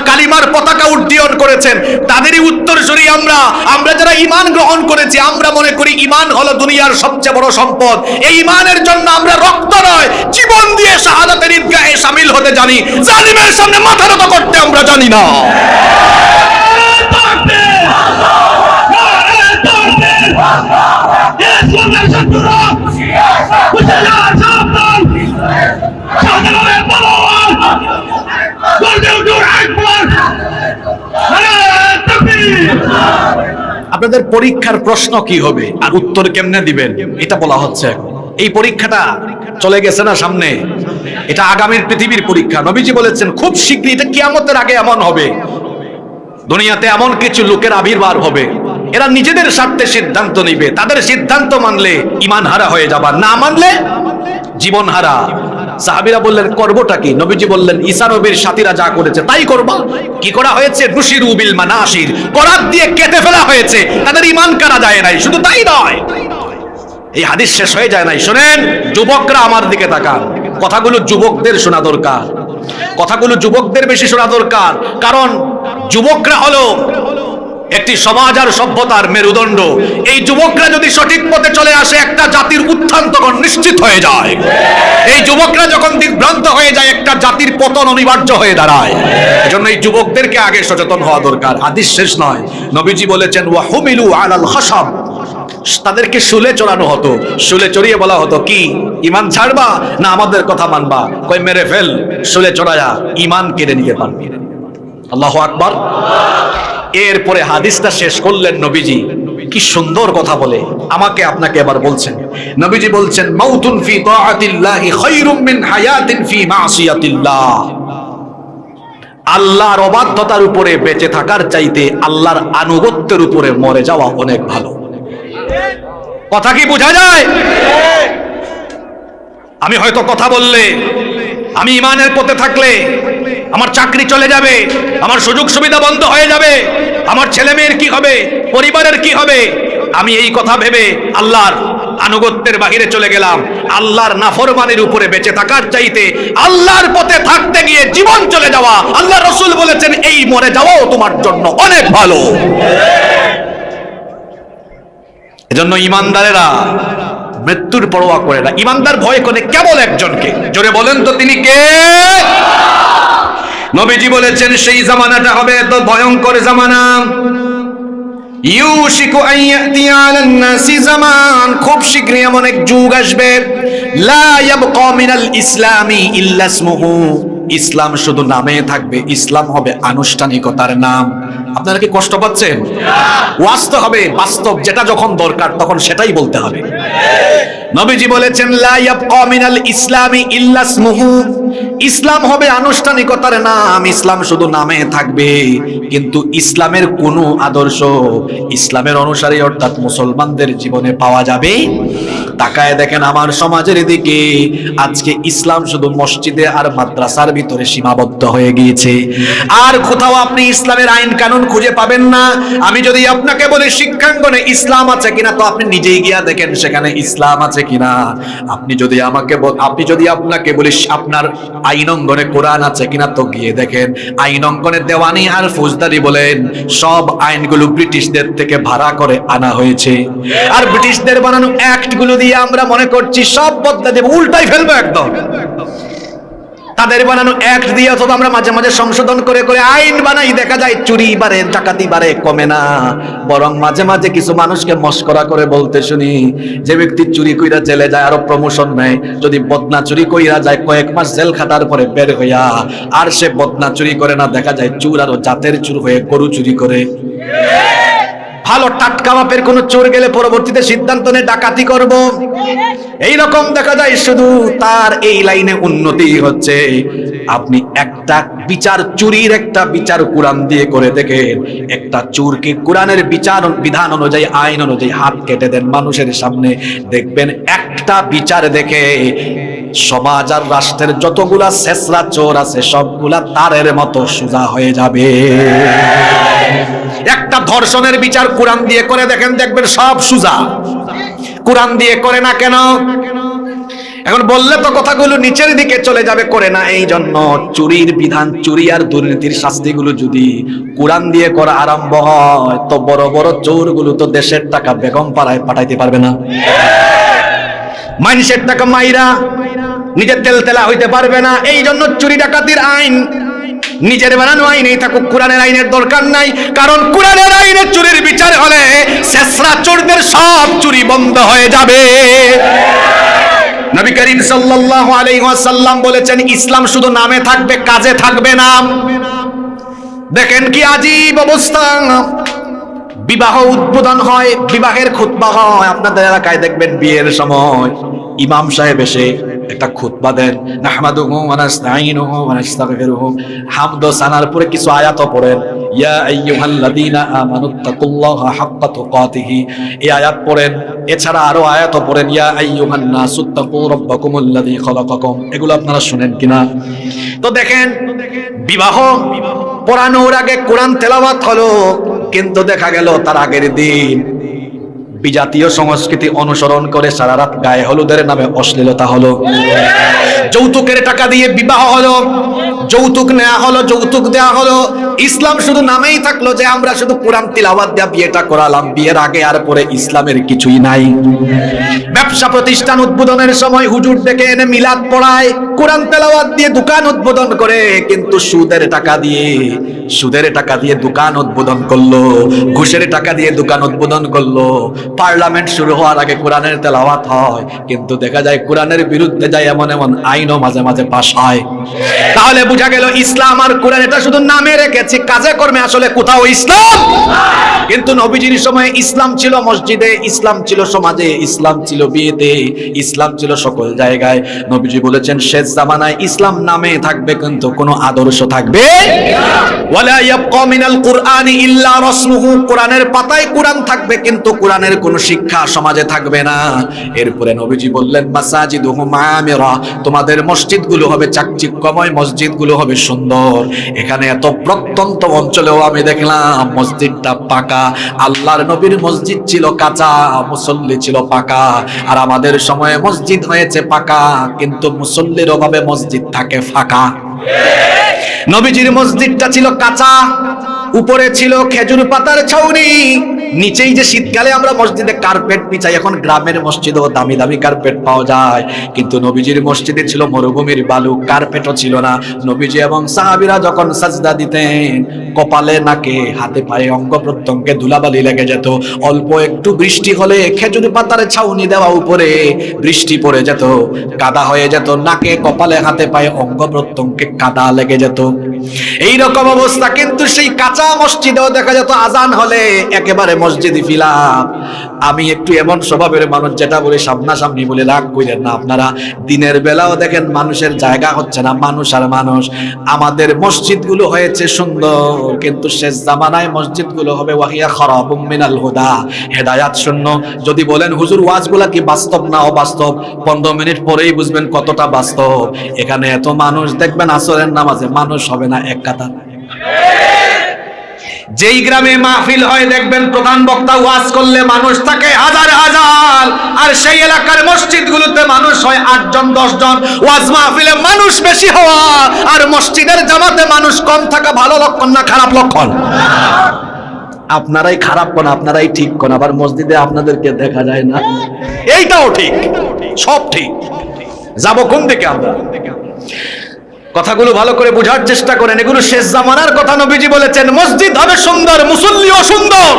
কালিমার পতাকা উড্ডীয়ন করেছেন। তাদেরই উত্তরসূরি আমরা। আমরা যারা ঈমান গ্রহণ করেছি, আমরা মনে করি ঈমান হলো দুনিয়ার সবচেয়ে বড় সম্পদ। এই ঈমানের জন্য আমরা রক্ত নয়, জীবন দিয়ে শাহাদাতের ঈদগাহে শামিল হতে জানি। জালিমের সামনে মাথা নত করতে আমরা জানি না। আপনাদের পরীক্ষার প্রশ্ন কি হবে আর উত্তর কেমনে দিবেন এটা বলা হচ্ছে এখন। এই পরীক্ষাটা চলে গেছে না সামনে, এটা আগামীর পৃথিবীর পরীক্ষা। নবীজি বলেছেন খুব শীঘ্রই, এটা কিয়ামতের আগে এমন হবে, দুনিয়াতে এমন কিছু লোকের আবির্ভাব হবে, এরা নিজেদের স্বার্থে সিদ্ধান্ত নিবে, তাদের সিদ্ধান্ত মানলে ঈমান হারা হয়ে যাবা, না মানলে জীবন হারা। সাহাবীরা বললেন করবোটা কি? নবীজি বললেন ঈসা নবীর সাথীরা যা করেছে তাই করবা। কি করা হয়েছে? নুশিরু বিল মানাশির, করাত দিয়ে কেটে ফেলা হয়েছে, তাদের ঈমান কারা যায় নাই। শুধু তাই নয়, এই হাদিস শেষ হয়ে যায় নাই। শুনেন যুবকরা, আমার দিকে তাকান, কথাগুলো যুবকদের শোনা দরকার, কথাগুলো যুবকদের বেশি শোনা দরকার, কারণ যুবকরা হলো একটি সমাজ আর সভ্যতার মেরুদণ্ড। এই যুবকরা যদি সঠিক পথে চলে আসে, একটা জাতির উত্থান তখন নিশ্চিত হয়ে যায়। এই যুবকরা যখন দিগ্ভ্রান্ত হয়ে যায়, একটা জাতির পতন অনিবার্য হয়ে দাঁড়ায়। এজন্য এই যুবকদেরকে আগে সচেতন হওয়া দরকার। হাদিস শেষ নয়, নবীজি বলেছেন ওয়া হুমিলু আলাল খাশাব, তাদেরকে শুলে চড়ানো হতো। শুলে চড়িয়ে বলা হতো কি, ঈমান ছাড়বা না আমাদের কথা মানবা? কই মেরে ফেল, শুলে চড়ায়া ঈমান কেড়ে নিতে পারবি। আল্লাহু আকবার। এরপরে হাদিসটা শেষ করলেন নবীজি, কি সুন্দর কথা বলে আমাকে আপনাকে এবার বলছেন। নবীজি বলছেন মাউতুন ফি তাআতিল্লাহি খায়রুম মিন হায়াতিন ফি মাসিয়াতিল্লাহ, আল্লাহর অবাধ্যতার উপরে বেঁচে থাকার চাইতে আল্লাহর আনুগত্যের উপরে মরে যাওয়া অনেক ভালো। কথা কি বোঝা যায়? আমি হয়তো কথা বললে, আমি ঈমানের পথে থাকলে আমার চাকরি চলে যাবে, আমার সুযোগ সুবিধা বন্ধ হয়ে যাবে, আমার ছেলে মেয়ের কি হবে, পরিবারের কি হবে, আমি এই কথা ভেবে আল্লাহর আনুগত্যের বাহিরে চলে গেলাম। আল্লাহর নাফরমানির উপরে বেঁচে থাকার চাইতে আল্লাহর পথে থাকতে গিয়ে জীবন চলে যাওয়া, আল্লাহ রাসূল বলেছেন এই মরে যাওয়াও তোমার জন্য অনেক ভালো। এজন্য ইমানদারেরা মৃত্যুর পরোয়া করে না, ইমানদার ভয় করে কেবল একজনকে। জোরে বলেন তো তিনি কে? নবীজি বলেছেন সেই জামানাটা হবে এত ভয়ঙ্কর জামানা, ইউশিকু আন ইয়াতি আলান নাসি জামান, খুব শীঘ্রই এমন এক যুগ আসবে, লা ইয়াবকা মিনাল ইসলামি ইল্লা ইসমুহু, ইসলাম শুধু নামে থাকবে, ইসলাম হবে আনুষ্ঠানিকতার নাম। আপনারা কি কষ্ট পাচ্ছেন? ওয়াস্তব হবে, বাস্তব, যেটা যখন দরকার তখন সেটাই বলতে হবে। নবীজি বলেছেন লা ইয়াবকা মিনাল ইসলামি ইল্লা ইসমুহু, ইসলাম হবে আনুষ্ঠানিকতার নাম, ইসলাম শুধু নামে থাকবে, কিন্তু ইসলামের কোনো আদর্শ ইসলামের অনুসারী অর্থাৎ মুসলমানদের জীবনে পাওয়া যাবে। তাকায় দেখেন আমার সমাজের দিকে, আজকে ইসলাম শুধু মসজিদে আর মাদ্রাসার ভিতরে সীমাবদ্ধ হয়ে গিয়েছে, আর কোথাও আপনি ইসলামের আইন কানুন খুঁজে পাবেন না। আমি যদি আপনাকে বলি শিক্ষাঙ্গনে ইসলাম আছে কিনা, তো আপনি নিজেই গিয়া দেখেন সেখানে ইসলাম আছে কিনা। আপনি যদি আপনাকে বলি আপনার আইন অঙ্গনে কোরআন আছে কিনা, তো গিয়ে দেখেন আইন অঙ্গনে দেওয়ানি আর ফৌজদারি বলেন সব আইনগুলো ব্রিটিশদের থেকে ভাড়া করে আনা হয়েছে, আর ব্রিটিশদের বানানো অ্যাক্ট গুলো দিয়ে আমরা মনে করছি সব বদলে দেব, উল্টাই ফেলবো একদম। তাদের বানানো অ্যাক্ট দিয়ে অথবা আমরা মাঝে মাঝে সংশোধন করে করে আইন বানাই, দেখা যায় চুরি বাড়ে, ডাকাতি বাড়ে, কমে না, বরং মাঝে মাঝে কিছু মানুষকে মস্করা করে বলতে শুনি, যে ব্যক্তি চুরি কইরা জেলে যায় আরো প্রমোশন নেয়, যদি বদনা চুরি কইরা যায় কয়েক মাস জেল খাটার পরে বের হইয়া আর সে বদনা চুরি করে না, দেখা যায় চোর আরো জাতের চোর হয়ে গরু চুরি করে। ভালো টাটকা মাপের কোন চোর গেলে পরবর্তীতে সিদ্ধান্ত নিয়ে ডাকাতি করব, এইরকম দেখা যায় শুধু তার এই লাইনে উন্নতি হচ্ছে। আপনি একটা বিচার, চুরির একটা বিচার কোরআন দিয়ে করে দেখেন, একটা চোরকে কোরআনের বিচার বিধান অনুযায়ী আইন অনুযায়ী হাত কেটে দেন মানুষের সামনে, দেখবেন একটা বিচার দেখে সমাজ আর রাষ্ট্রের যতগুলা শেষরা চোর আছে সবগুলা তারের মতো সোজা হয়ে যাবে। একটা ধর্ষণের বিচার কোরআন দিয়ে করে দেখেন, দেখবেন সব সোজা। কোরআন দিয়ে করে না কেন? এখন বললে তো কথাগুলো নিচের দিকে চলে যাবে, করে না। এই জন্য চুরির বিধান, চুরি আর দুর্নীতির শাস্তিগুলো যদি কোরআন দিয়ে করা আরম্ভ হয়, তো বড় বড় চোরগুলো তো দেশের টাকা বেগম পাড়ায় পাঠাইতে পারবে না, মানুষের টাকা মাইরা নিজের তেলতেলা হইতে পারবে না। এই জন্য চুরি ডাকাতির আইন নিজের বানানো আইনেই থাকুক, কোরআনের আইনের দরকার নাই, কারণ কোরআনের আইনে চুরির বিচার হলে শেষরা চোরদের সব চুরি বন্ধ হয়ে যাবে। নবী করিম সাল্লাল্লাহু আলাইহি ওয়াসাল্লাম বলেছেন ইসলাম শুধু নামে থাকবে, কাজে থাকবে না। দেখেন কি আজীব অবস্থা, বিবাহ উদ্বোধন হয়, বিবাহের খুতবা হয়, আপনাদের এলাকায় দেখবেন বিয়ের সময় ইমাম সাহেব এসে একটা খুতবা দেন, নাহমাদুহু ওয়া নাস্তাঈনুহু ওয়া নাস্তাগফিরুহু, হামদ ও সানার পরে কিছু আয়াত পড়েন, ইয়া আইয়ুহাল্লাযীনা আমানুত্তাকুল্লাহা হাক্কা তুকাতিহি, এই আয়াত পড়েন। এছাড়া আরো আয়াত পড়েন, ইয়া আইয়ুহান নাসুত্তাকু রাব্বাকুমুল্লাযী খালাকাকুম। এগুলো আপনারা শুনেন কিনা? তো দেখেন বিবাহ পড়ানোর আগে কোরআন তেলাওয়াত হলো, কিন্তু দেখা গেল তার আগের দিন বিজাতীয় সংস্কৃতি অনুসরণ করে সারা রাত গায়ে হলুদের নামে অশ্লীলতা হলো, যৌতুকের টাকা দিয়ে বিবাহ হলো, যৌতুক নেওয়া হলো, যৌতুক দেওয়া হলো। ইসলাম শুধু নামেই থাকলো যে আমরা শুধু কোরআন তিলাওয়াত দিয়ে বিয়েটা করালাম, বিয়ের আগে আর পরে ইসলামের কিছুই নাই। ব্যবসা প্রতিষ্ঠান উদ্বোধনের সময় হুজুর ডেকে এনে মিলাদ পড়ায়, কোরআন তেলাওয়াত দিয়ে দোকান উদ্বোধন করে, কিন্তু সুদের টাকা দিয়ে দোকান উদ্বোধন করলো, ঘুষের টাকা দিয়ে দোকান উদ্বোধন করলো। পার্লামেন্ট শুরু হওয়ার আগে কোরআনের তেলাওয়াত হয়, কিন্তু দেখা যায় কোরআনের বিরুদ্ধে যায় এমন এমন আইনও মাঝে মাঝে পাস হয়। তাহলে বোঝা গেল ইসলাম আর কোরআন এটা শুধু নামে রেখেছি, কাজে কর্মে আসলে কোথাও ইসলাম। কিন্তু নবীজির সময় ইসলাম ছিল মসজিদে, ইসলাম ছিল সমাজে, ইসলাম ছিল বিয়েতে, ইসলাম ছিল সকল জায়গায়। নবীজি বলেছেন শেষ জামানায় ইসলাম নামে থাকবে, কিন্তু কোনো আদর্শ থাকবে ওয়ালা ইয়াবকা মিনাল কুরআনি ইল্লা রাসমুহু, কোরআনের পাতায় কোরআন থাকবে, কিন্তু কোরআনের কোনো শিক্ষা সমাজে থাকবে না। এরপরে নবীজি বললেন মাসাজিদুহু মামিরা, তোমাদের মসজিদগুলো হবে চাকচিক্যময়, মসজিদগুলো হবে সুন্দর। এখানে এত প্রত্যন্ত অঞ্চলেও আমি দেখলাম মসজিদটা পাকা। আল্লাহর নবীর মসজিদ ছিল কাঁচা, মুসল্লি ছিল পাকা। আর আমাদের সময়ে মসজিদ হয়েছে পাকা, কিন্তু মুসল্লির অভাবে মসজিদ থাকে ফাঁকা। নবীজির মসজিদটা ছিল কাঁচা, উপরে ছিল খেজুর পাতার ছাউনি, নিচেই যে শীতকালে আমরা মসজিদে কার্পেট বিছাই, এখন গ্রামের মসজিদেও দামি দামি কার্পেট পাওয়া যায়, কিন্তু নবীজির মসজিদে ছিল মরুভূমির বালু, কার্পেটও ছিল না। নবীজি এবং সাহাবীরা যখন সাজদা দিতেন, কপালে নাকে হাতে পায়ে অঙ্গ প্রত্যঙ্গে ধুলাবালি লেগে যেত। অল্প একটু বৃষ্টি হলে খেজুর পাতার ছাউনি দেওয়া উপরে বৃষ্টি পড়ে যেত, কাদা হয়ে যেত, নাকে কপালে হাতে পায়ে অঙ্গ প্রত্যঙ্গে কাদা লেগে যেত। এই রকম অবস্থা। কিন্তু সেই কাঁচা মসজিদেও দেখা যেত আজান হলে একেবারে মসজিদে ফিলাপ। আমি একটু এমন স্বভাবের মানুষ, যেটা বলে সামনাসামনি বলে রাগ কইলেন না আপনারা। দিনের বেলাও দেখেন মানুষের জায়গা হচ্ছে না, মানুষ আর মানুষ। আমাদের মসজিদগুলো হয়েছে সুন্দর, কিন্তু শেষ জামানায় মসজিদগুলো হবে ওয়াহিয়া খারাবুম মিনাল হুদা, হেদায়াত শূন্য। যদি বলেন হুজুর ওয়াজগুলা কি বাস্তব না অবাস্তব, 15 মিনিট পরেই বুঝবেন কতটা বাস্তব। এখানে এত মানুষ দেখবেন আসরের নামাজে মানুষ হবে না এক কাতার। যেই গ্রামে মাহফিল হয় দেখবেন প্রধান বক্তা ওয়াজ করলে মানুষ থাকে হাজার হাজার, আর সেই এলাকার মসজিদগুলোতে মানুষ হয় 8 জন 10 জন। ওয়াজ মাহফিলে মানুষ বেশি হওয়া আর মসজিদের জামাতে মানুষ কম থাকা ভালো লক্ষণ না খারাপ লক্ষণ? আপনারাই খারাপ কোন, আপনারাই ঠিক কোন, আবার মসজিদে আপনাদেরকে দেখা যায় না, এইটাও ঠিক, সব ঠিক। যাব কোন দিকে আমরা? কথাগুলো ভালো করে বোঝার চেষ্টা করেন, এগুলো শেষ জামানার কথা। নবীজি বলেছেন মসজিদ হবে সুন্দর, মুসল্লিও সুন্দর।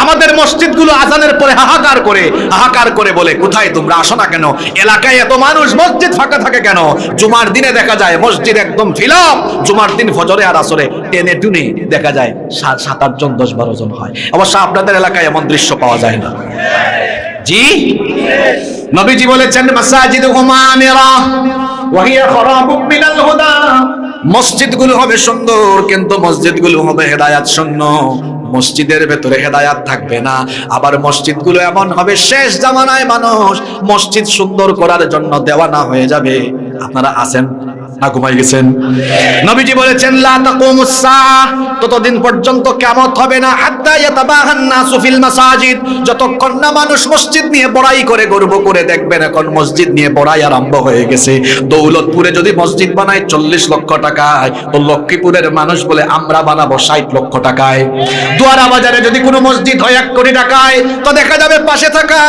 আমাদের মসজিদগুলো আজানের পরে হাহাকার করে বলে কোথায় তোমরা আসো না কেন, এলাকায় এত মানুষ, মসজিদ ফাঁকা থাকে কেন? জুমার দিনে দেখা যায় মসজিদ একদম ফিলাপ, জুমার দিন ফজরে আর আসরে টেনে টুনে দেখা যায় 7-8 জন 10-12 জন হয়। অবশ্য আপনাদের এলাকায় এমন দৃশ্য পাওয়া যায় না। জি, নবীজি বলেছেন মাসাজিদুহুম আমিরা ওয়া হিয়া খারাবুম মিনাল হুদা, মসজিদগুলো হবে সুন্দর কিন্তু মসজিদগুলো হবে হেদায়াত শূন্য। মসজিদের ভেতরে হেদায়াত থাকবে না। আবার মসজিদগুলো এমন হবে শেষ জামানায় মানুষ মসজিদ সুন্দর করার জন্য দেওয়ানা হয়ে যাবে। আপনারা আছেন না ঘুমাই গেছেন? নবীজি বলেছেন লা তাকুমুস সাআহ, ততদিন পর্যন্ত কিয়ামত হবে না, হাত্তা ইয়াতাবাহান নাসু ফিল মাসাজিদ, যতক্ষণ না মানুষ মসজিদ নিয়ে বড়াই করে গর্ব করে। দেখবেন এখন মসজিদ নিয়ে বড়াই আরম্ভ হয়ে গেছে। দৌলতপুরে যদি মসজিদ বানায় 40 লক্ষ টাকায়, তো লক্ষ্মীপুরের মানুষ বলে আমরা বানাবো 60 লক্ষ টাকায়। দুয়ারা বাজারে যদি কোনো মসজিদ হয় 1 কোটি টাকায়, তো দেখা যাবে পাশে থাকা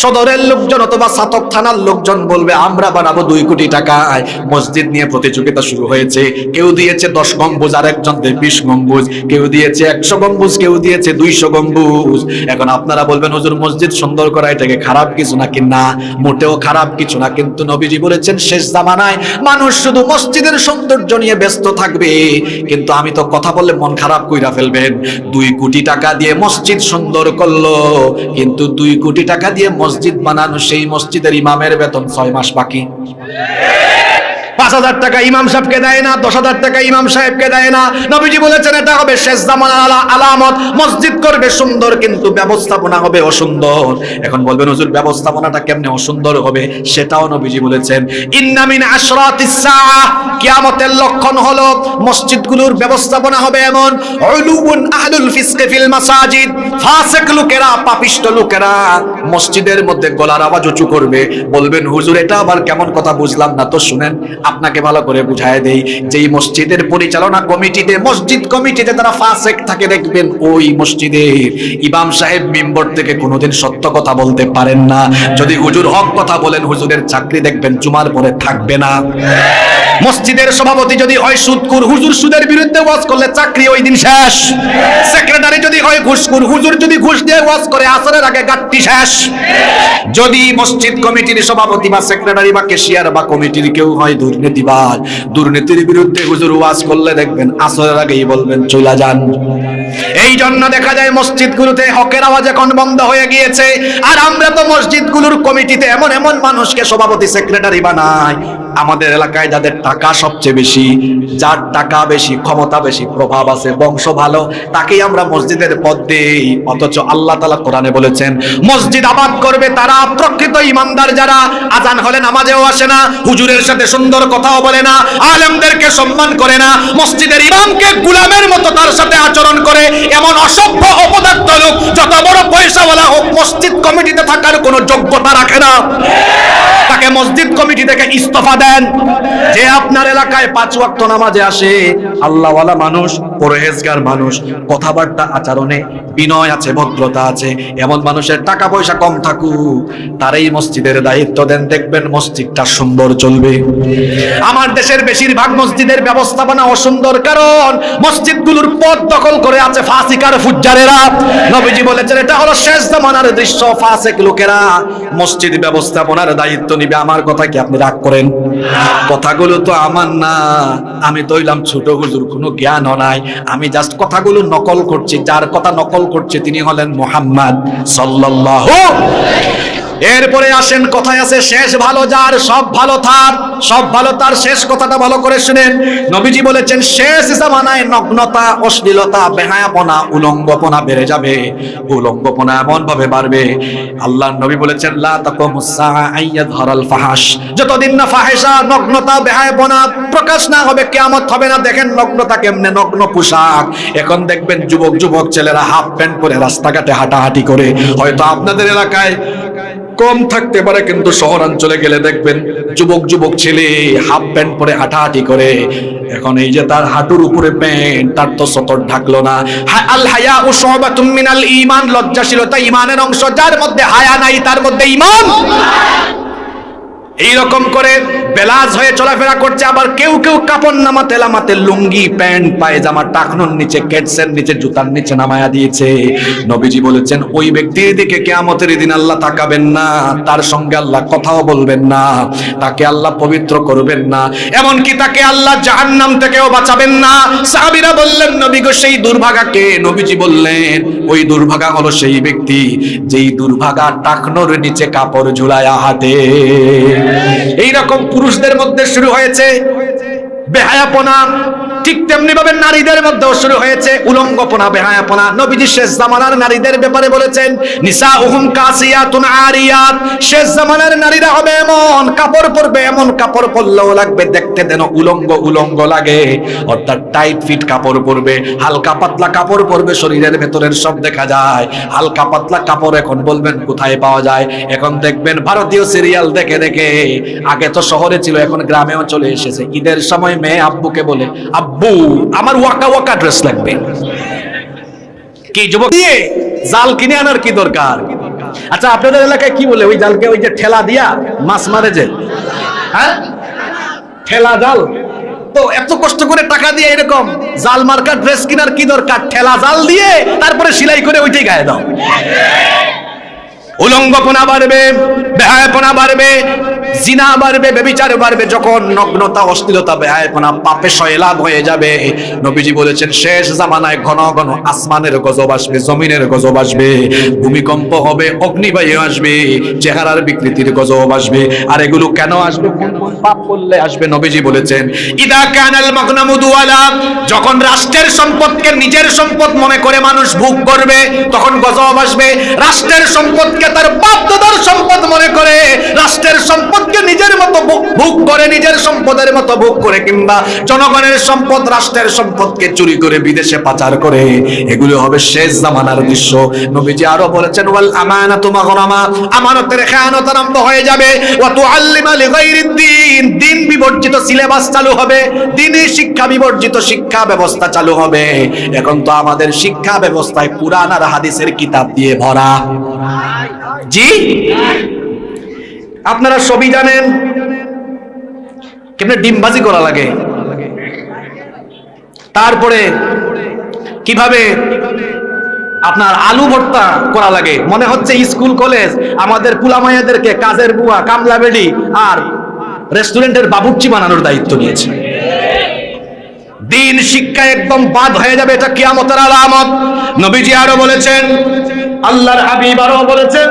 সদরের লোকজন অথবা সাতক থানার লোকজন বলবে আমরা বানাবো 2 কোটি টাকায়। মসজিদ নিয়ে প্রতিযোগিতা শুরু হয়েছে। কেউ দিয়েছে 10 গম্বুজ, আর একজন 20 গম্বুজ, কেউ দিয়েছে 100 গম্বুজ, কেউ দিয়েছে 200 গম্বুজ। এখন আপনারা বলবেন হুজুর মসজিদ সুন্দর করা এটাকে খারাপ কিছু নাকি? না, মোটেও খারাপ কিছু না। কিন্তু নবীজি বলেছেন শেষ জামানায় মানুষ শুধু মসজিদের সৌন্দর্য নিয়ে ব্যস্ত থাকবে। কিন্তু আমি তো কথা বললে মন খারাপ কইরা ফেলবেন। 2 কোটি টাকা দিয়ে মসজিদ সুন্দর করলো, কিন্তু 2 কোটি টাকা দিয়ে মসজিদ বানানো সেই মসজিদের ইমামের বেতন 6 মাস বাকি। 5,000 টাকা ইমাম সাহেবকে দেয় না, 10,000 টাকা ইমাম সাহেবকে দেয় না। নবীজি বলেছেন এটা হবে শেষ জামানার আলামত। মসজিদ করবে সুন্দর কিন্তু ব্যবস্থাপনা হবে অসুন্দর। এখন বলবেন হুজুর ব্যবস্থাপনাটা কেমনে অসুন্দর হবে? সেটাও নবীজি বলেছেন ইন্না মিন আশরাতিস সাআহ, কিয়ামতের লক্ষণ হলো মসজিদগুলোর ব্যবস্থাপনা হবে এমন উলুউন আহলুল ফিসকি ফিল মাসাজিদ, ফাসিক লোকেরা, পাপিষ্ট লোকেরা মসজিদের মধ্যে গলার আওয়াজ উঁচু করবে। বলবেন হুজুর এটা আবার কেমন কথা, বুঝলাম না তো। শুনেন আপনাকে ভালো করে বুঝায় দেই। যেই মসজিদের পরিচালনা কমিটিতে, মসজিদ কমিটিতে তারা ফাসিক থাকে, দেখবেন ওই মসজিদের ইমাম সাহেব মিম্বর থেকে কোনোদিন সত্য কথা বলতে পারেন না। যদি হুজুর হক কথা বলেন, হুজুরের চাকরি দেখবেন জুমার পরে থাকবে না। মসজিদের সভাপতি যদি হয় সুদখোর, হুজুর সুদের বিরুদ্ধে ওয়াজ করলে চাকরি ওই দিন শেষ। সেক্রেটারি যদি হয় ঘুষখোর, হুজুর যদি ঘুষ দিয়ে ওয়াজ করে আসরের আগে গাট্টি শেষ। যদি মসজিদ কমিটির সভাপতি বা সেক্রেটারি বা ক্যাশিয়ার বা কমিটির কেউ হয় দুর্নীতিবাজ, দুর্নীতির বিরুদ্ধে হুজুর ওয়াজ করলে দেখবেন আসরের আগেই বলবেন চলে যান। এই জন্য দেখা যায় মসজিদগুলোতে হকের আওয়াজ এখন বন্ধ হয়ে গিয়েছে। আর আমরা তো মসজিদগুলোর কমিটিতে এমন এমন মানুষকে সভাপতি সেক্রেটারি বানাই, আমাদের এলাকায় যাদের টাকা সবচেয়ে বেশি, যার টাকা বেশি, ক্ষমতা বেশি, প্রভাব আছে, বংশ ভালো, তাকেই আমরা মসজিদের পদ দেই। অথচ আল্লাহ তাআলা কোরআনে বলেছেন মসজিদ আবাদ করবে তারা, প্রকৃত ইমানদার যারা আজান হলে নামাজেও আসে না, হুজুরের সাথে সুন্দর কথাও বলে না, আলেমদেরকে সম্মান করে না, মসজিদের ইমামকে গোলামের মতো তার সাথে আচরণ করে, এমন অসভ্য অপদার্থ লোক যত বড় পয়সাওয়ালা হোক মসজিদ কমিটিতে থাকার কোনো যোগ্যতা রাখে না। তাকে মসজিদ কমিটি থেকে ইস্তফা দেন। যে আপনার এলাকায় 5 ওয়াক্ত নামাজে আসে, আল্লাহওয়ালা মানুষ, পরহেজগার মানুষ, কথাবার্তা আচরণে বিনয় আছে, ভদ্রতা আছে, এমন মানুষের টাকা পয়সা কম থাকুক, তারই মসজিদের দায়িত্ব দেন, দেখবেন মসজিদটা সুন্দর চলবে। আমার দেশের বেশিরভাগ মসজিদের ব্যবস্থাপনা অসুন্দর, কারণ মসজিদগুলোর পদ দখল করে আছে ফাসিক আর ফুজ্জারেরা। নবীজি বলেছেন এটা হলো শেষ জামানার দৃশ্য। ফাসিক লোকেরা মসজিদ ব্যবস্থাপনার দায়িত্ব নিবে। আমার কথা কি আপনি রাগ করেন? কথাগুলো তো আমার না, আমি তো হইলাম ছোট হুজুর, কোনো জ্ঞান নাই, আমি জাস্ট কথাগুলো নকল করছি। যার কথা নকল করছে তিনি হলেন মুহাম্মদ সাল্লাল্লাহু। এরপরে আসেন, কথায় আছে শেষ ভালো যার সব ভালো তার, সব ভালো তার। শেষ কথাটা ভালো করে শুনেন। নবীজি বলেছেন শেষ জামানায় নগ্নতা, অশ্লীলতা, বেহায়াপনা, উলঙ্গপনা বেড়ে যাবে। উলঙ্গপনা এমন ভাবে বাড়বে, আল্লাহর নবী বলেছেন লা তাকুমুস সাআ আইয়াযহারাল ফাহাশ, যতদিন না ফাহিশা, নগ্নতা, বেহায়াপনা প্রকাশ না হবে, কিয়ামত হবে না। দেখেন নগ্নতা কেমনে, নগ্ন পোশাক। এখন দেখবেন যুবক ছেলেরা হাফ প্যান্ট পরে রাস্তাঘাটে হাঁটাহাঁটি করে। হয়তো আপনাদের এলাকায় কম থাকতে পারে, কিন্তু শহরাঞ্চলে গেলে দেখবেন যুবক ছেলে হাফ প্যান্ট পরে হাঁটাহাঁটি করে। এখন এই যে তার হাঁটুর উপরে প্যান্ট, তার তো সতর ঢাকলো না। আল হায়া ও শুবাতুম মিনাল ঈমান, লজ্জাশীলতা ঈমানের অংশ। যার মধ্যে হায়া নাই তার মধ্যে ঈমান। এইরকম করে বেলাজ হয়ে চলাফেরা করছে। আবার কেউ কাপড় নামাতে লুঙ্গি, প্যান্ট, পায়জামা টাকনোর নিচে, কেটসের নিচে, জুতার নিচে নামায়া দিয়েছে। নবীজি বলেছেন ওই ব্যক্তির দিকে কিয়ামতের দিন আল্লাহ তাকাবেন না, তার সঙ্গে আল্লাহ কথাও বলবেন না, তাকে আল্লাহ পবিত্র করবেন না, এমনকি তাকে আল্লাহ জাহান্নাম থেকেও বাঁচাবেন না। সাহাবীরা বললেন নবী গো সেই দুর্ভাগাকে? নবীজি বললেন ওই দুর্ভাগা হলো সেই ব্যক্তি যেই দুর্ভাগা টাকনোর নিচে কাপড় ঝুলায়া হাতে। এইরকম পুরুষদের মধ্যে শুরু হয়েছে বেহায়াপনা, ঠিক তেমনি ভাবে নারীদের মধ্যেও শুরু হয়েছে উলঙ্গপনা, বেহায়াপনা। নবীজি শেষ জামানার নারীদের ব্যাপারে বলেছেন নিসাউহুম কাসিয়াতুন আরিয়াত, শেষ জামানার নারীরা হবে এমন কাপড় পরবে, এমন কাপড় পরলেও লাগবে দেখতে যেন উলঙ্গ লাগে, অর্থাৎ টাইট ফিট কাপড় পরবে, হালকা পাতলা কাপড় পরবে, শরীরের ভেতরের সব দেখা যায়। হালকা পাতলা কাপড় এখন বলবেন কোথায় পাওয়া যায়? এখন দেখবেন ভারতীয় সিরিয়াল দেখে আগে তো শহরে ছিল, এখন গ্রামেও চলে এসেছে। ঈদের সময় মেয়ে আব্বুকে বলে আব্বু আমার ওয়াকা ড্রেস লাগবে। কি যুবক দিয়ে জাল কিনে আনার কি দরকার? আচ্ছা আপনাদের এলাকায় কি বলে ওই জালকে? ওই যে ঠেলা দিয়া মাছ মারে যে, হ্যাঁ ঠেলা জাল। তো এত কষ্ট করে টাকা দিয়ে এরকম জাল মার্কা ড্রেস কেনার কি দরকার? ঠেলা জাল দিয়ে তারপরে সেলাই করে ওইটাই গায়ে দাও। উলঙ্গপনা বাড়বে, বেহায়াপনা বাড়বে, জিনা বাড়বে, ব্যভিচার বাড়বে। যখন নগ্নতা, অশ্লীলতা, বেহায়াপনা পাপে সয়লাভ হয়ে যাবে, নবীজি বলেছেন শেষ জামানায় ঘন ঘন আসমানের গজব আসবে, জমিনের গজব আসবে, ভূমিকম্প হবে, অগ্নিবায়ু আসবে, চেহারার বিকৃতির গজব আসবে। আর এগুলো কেন আসবে? পাপ করলে আসবে। নবীজি বলেছেন ইদা কানাল মাগনামু দুআলা, যখন রাষ্ট্রের সম্পদকে নিজের সম্পদ মনে করে মানুষ ভোগ করবে, তখন গজব আসবে। রাষ্ট্রের সম্পদকে তার বাপ দাদার সম্পদ মনে করে, রাষ্ট্রের সম্পদকে নিজের মতো ভোগ করে, নিজের সম্পদের মতো ভোগ করে, কিংবা জনগণের সম্পদ, রাষ্ট্রের সম্পদকে চুরি করে বিদেশে পাচার করে, এগুলো হবে শেষ জামানার দৃশ্য। নবীজি আরো বলেছেন ওয়াল আমানাতু মাগনামা, আমানতের খেয়ানত আরম্ভ হয়ে যাবে। ওয়া তুআল্লিমা লিগাইরিদ্দিন, দিন বিবর্জিত সিলেবাস চালু হবে, দ্বীনি শিক্ষা বিবর্জিত শিক্ষা ব্যবস্থা চালু হবে। এখন তো আমাদের শিক্ষা ব্যবস্থায় কুরআন আর হাদিসের কিতাব দিয়ে ভরা। জি আপনারা সবই জানেন কেমনে ডিমবাজি করা লাগে, তারপরে কিভাবে আপনার আলু ভর্তা করা লাগে। মনে হচ্ছে স্কুল কলেজ আমাদের পুলামাইয়াদেরকে কাজের বুয়া, কামলা বেডি আর রেস্টুরেন্টের বাবুর্চি বানানোর দায়িত্ব নিয়েছে। দিন শিক্ষা একদম বাদ হয়ে যাবে, এটা কিয়ামতের আলামত। নবীজি আরো বলেছেন, আল্লাহর হাবিব আরো বলেছেন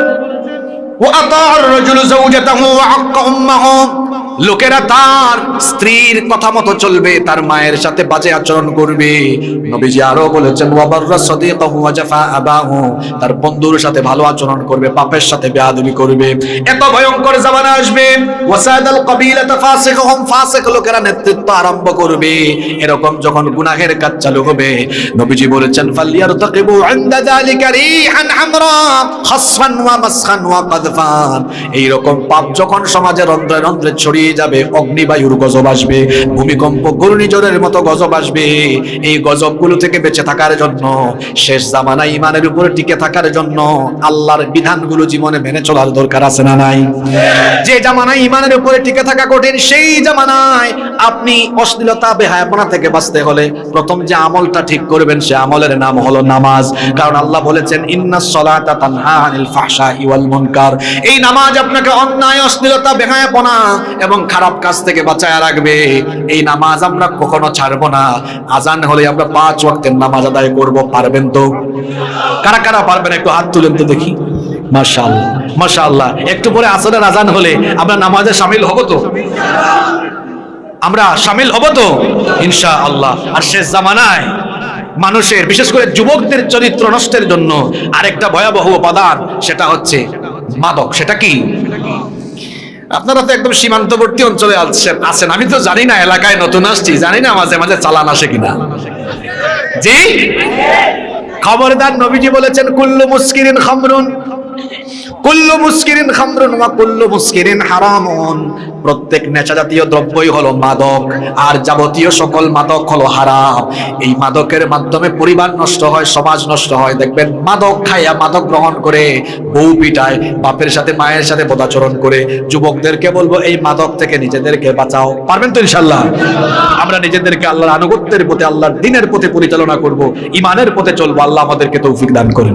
ওয়া আতাআর রাজুলু যাওজাতাহু ওয়া আক্কা উম্মাহু, লোকেরা তার স্ত্রীর কথা মতো চলবে, তার মায়ের সাথে বাজে আচরণ করবে। নবীজি আরো বলেছেন ওয়াবাররা সাদিকাহু ওয়া জাফা আবাহু, তার বন্ধুর সাথে ভালো আচরণ করবে, বাপের সাথে বেয়াদবি করবে। এত ভয়ঙ্কর জামানা আসবে ওয়াসাদাল কবিলাতা ফাসিকুহুম, ফাসিক লোকেরা নেতৃত্ব আরম্ভ করবে। এরকম যখন গুনাহের কাজ চালু হবে, নবীজি বলেছেন ফালিয়ারতাকিবু ইনদা যালিকা রিহান হামরা খাসফান ওয়া মাসখান ওয়া কাদফান। এই রকম পাপ যখন সমাজের রন্ধ্রে রন্ধ্রে ছড়িয়ে যাবে, অগ্নিবায়ুর গজব আসবে, ভূমিকম্প ঘূর্ণিঝড়ের মতো গজব আসবে। এই গজবগুলো থেকে বেঁচে থাকার জন্য, শেষ জামানায় ঈমানের উপরে টিকে থাকার জন্য আল্লাহর বিধানগুলো জীবনে মেনে চলার দরকার আছে না নাই? যে জামানায় ঈমানের উপরে টিকে থাকা কঠিন, সেই জামানায় আপনি অশ্লীলতা বেহায়াপনা থেকে বাঁচতে হলে প্রথম যে আমলটা ঠিক করবেন, সে আমলের নাম হলো নামাজ। কারণ আল্লাহ বলেছেন ইন্নাস সালাতা তানহা আনিল ফাহশাই ওয়াল মুনকার। এই নামাজ আপনাকে অন্যায়, অশ্লীলতা, বেহায়াপনা এবং খারাপ কাজ থেকে বাঁচায় রাখবে। এই নামাজ আমরা কখনো ছাড়বো না। আজান হলে আমরা 5 ওয়াক্তের নামাজ আদায় করব। পারবেন তো? কারা কারা পারবেন একটু হাত তুলেন তো দেখি। মাশাআল্লাহ, মাশাআল্লাহ। একটু পরে আসরের আজান হলে আমরা নামাজে শামিল হব তো? আমরা শামিল হব তো ইনশাআল্লাহ। আর শেষ জামানায় মানুষের, বিশেষ করে যুবকদের চরিত্র নষ্টের জন্য আরেকটা ভয়াবহ উপাদান, সেটা হচ্ছে মাদক। সেটা কি? আপনারা তো একদম সীমান্তবর্তী অঞ্চলে আছেন, আমি তো জানি না, এলাকায় নতুন আসছি, জানি না মাঝে মাঝে চালান আসে কিনা। জি, খবরদার, নবীজি বলেছেন কুল্লু মুসকিরিন খামরুন, কুল্লু মুসকিরিন খামরুন ওয়া কুল্লু মুসকিরিন হারামুন। প্রত্যেক নেশা জাতীয় দ্রব্যই হলো মাদক, আর যাবতীয় সকল মাদক হলো হারাম। এই মাদকের মাধ্যমে পরিবার নষ্ট হয়, সমাজ নষ্ট হয়। দেখবেন মাদক খাইয়া, মাদক গ্রহণ করে বউ পিটায়, বাপের সাথে মায়ের সাথে বদাচরণ করে। যুবকদেরকে বলবো এই মাদক থেকে নিজেদেরকে বাঁচাও। পারবেন তো ইনশাআল্লাহ? আমরা নিজেদেরকে আল্লাহর আনুগত্যের পথে, আল্লাহর দ্বীনের পথে পরিচালনা করব, ঈমানের পথে চলবো। আল্লাহ আমাদেরকে তৌফিক দান করেন।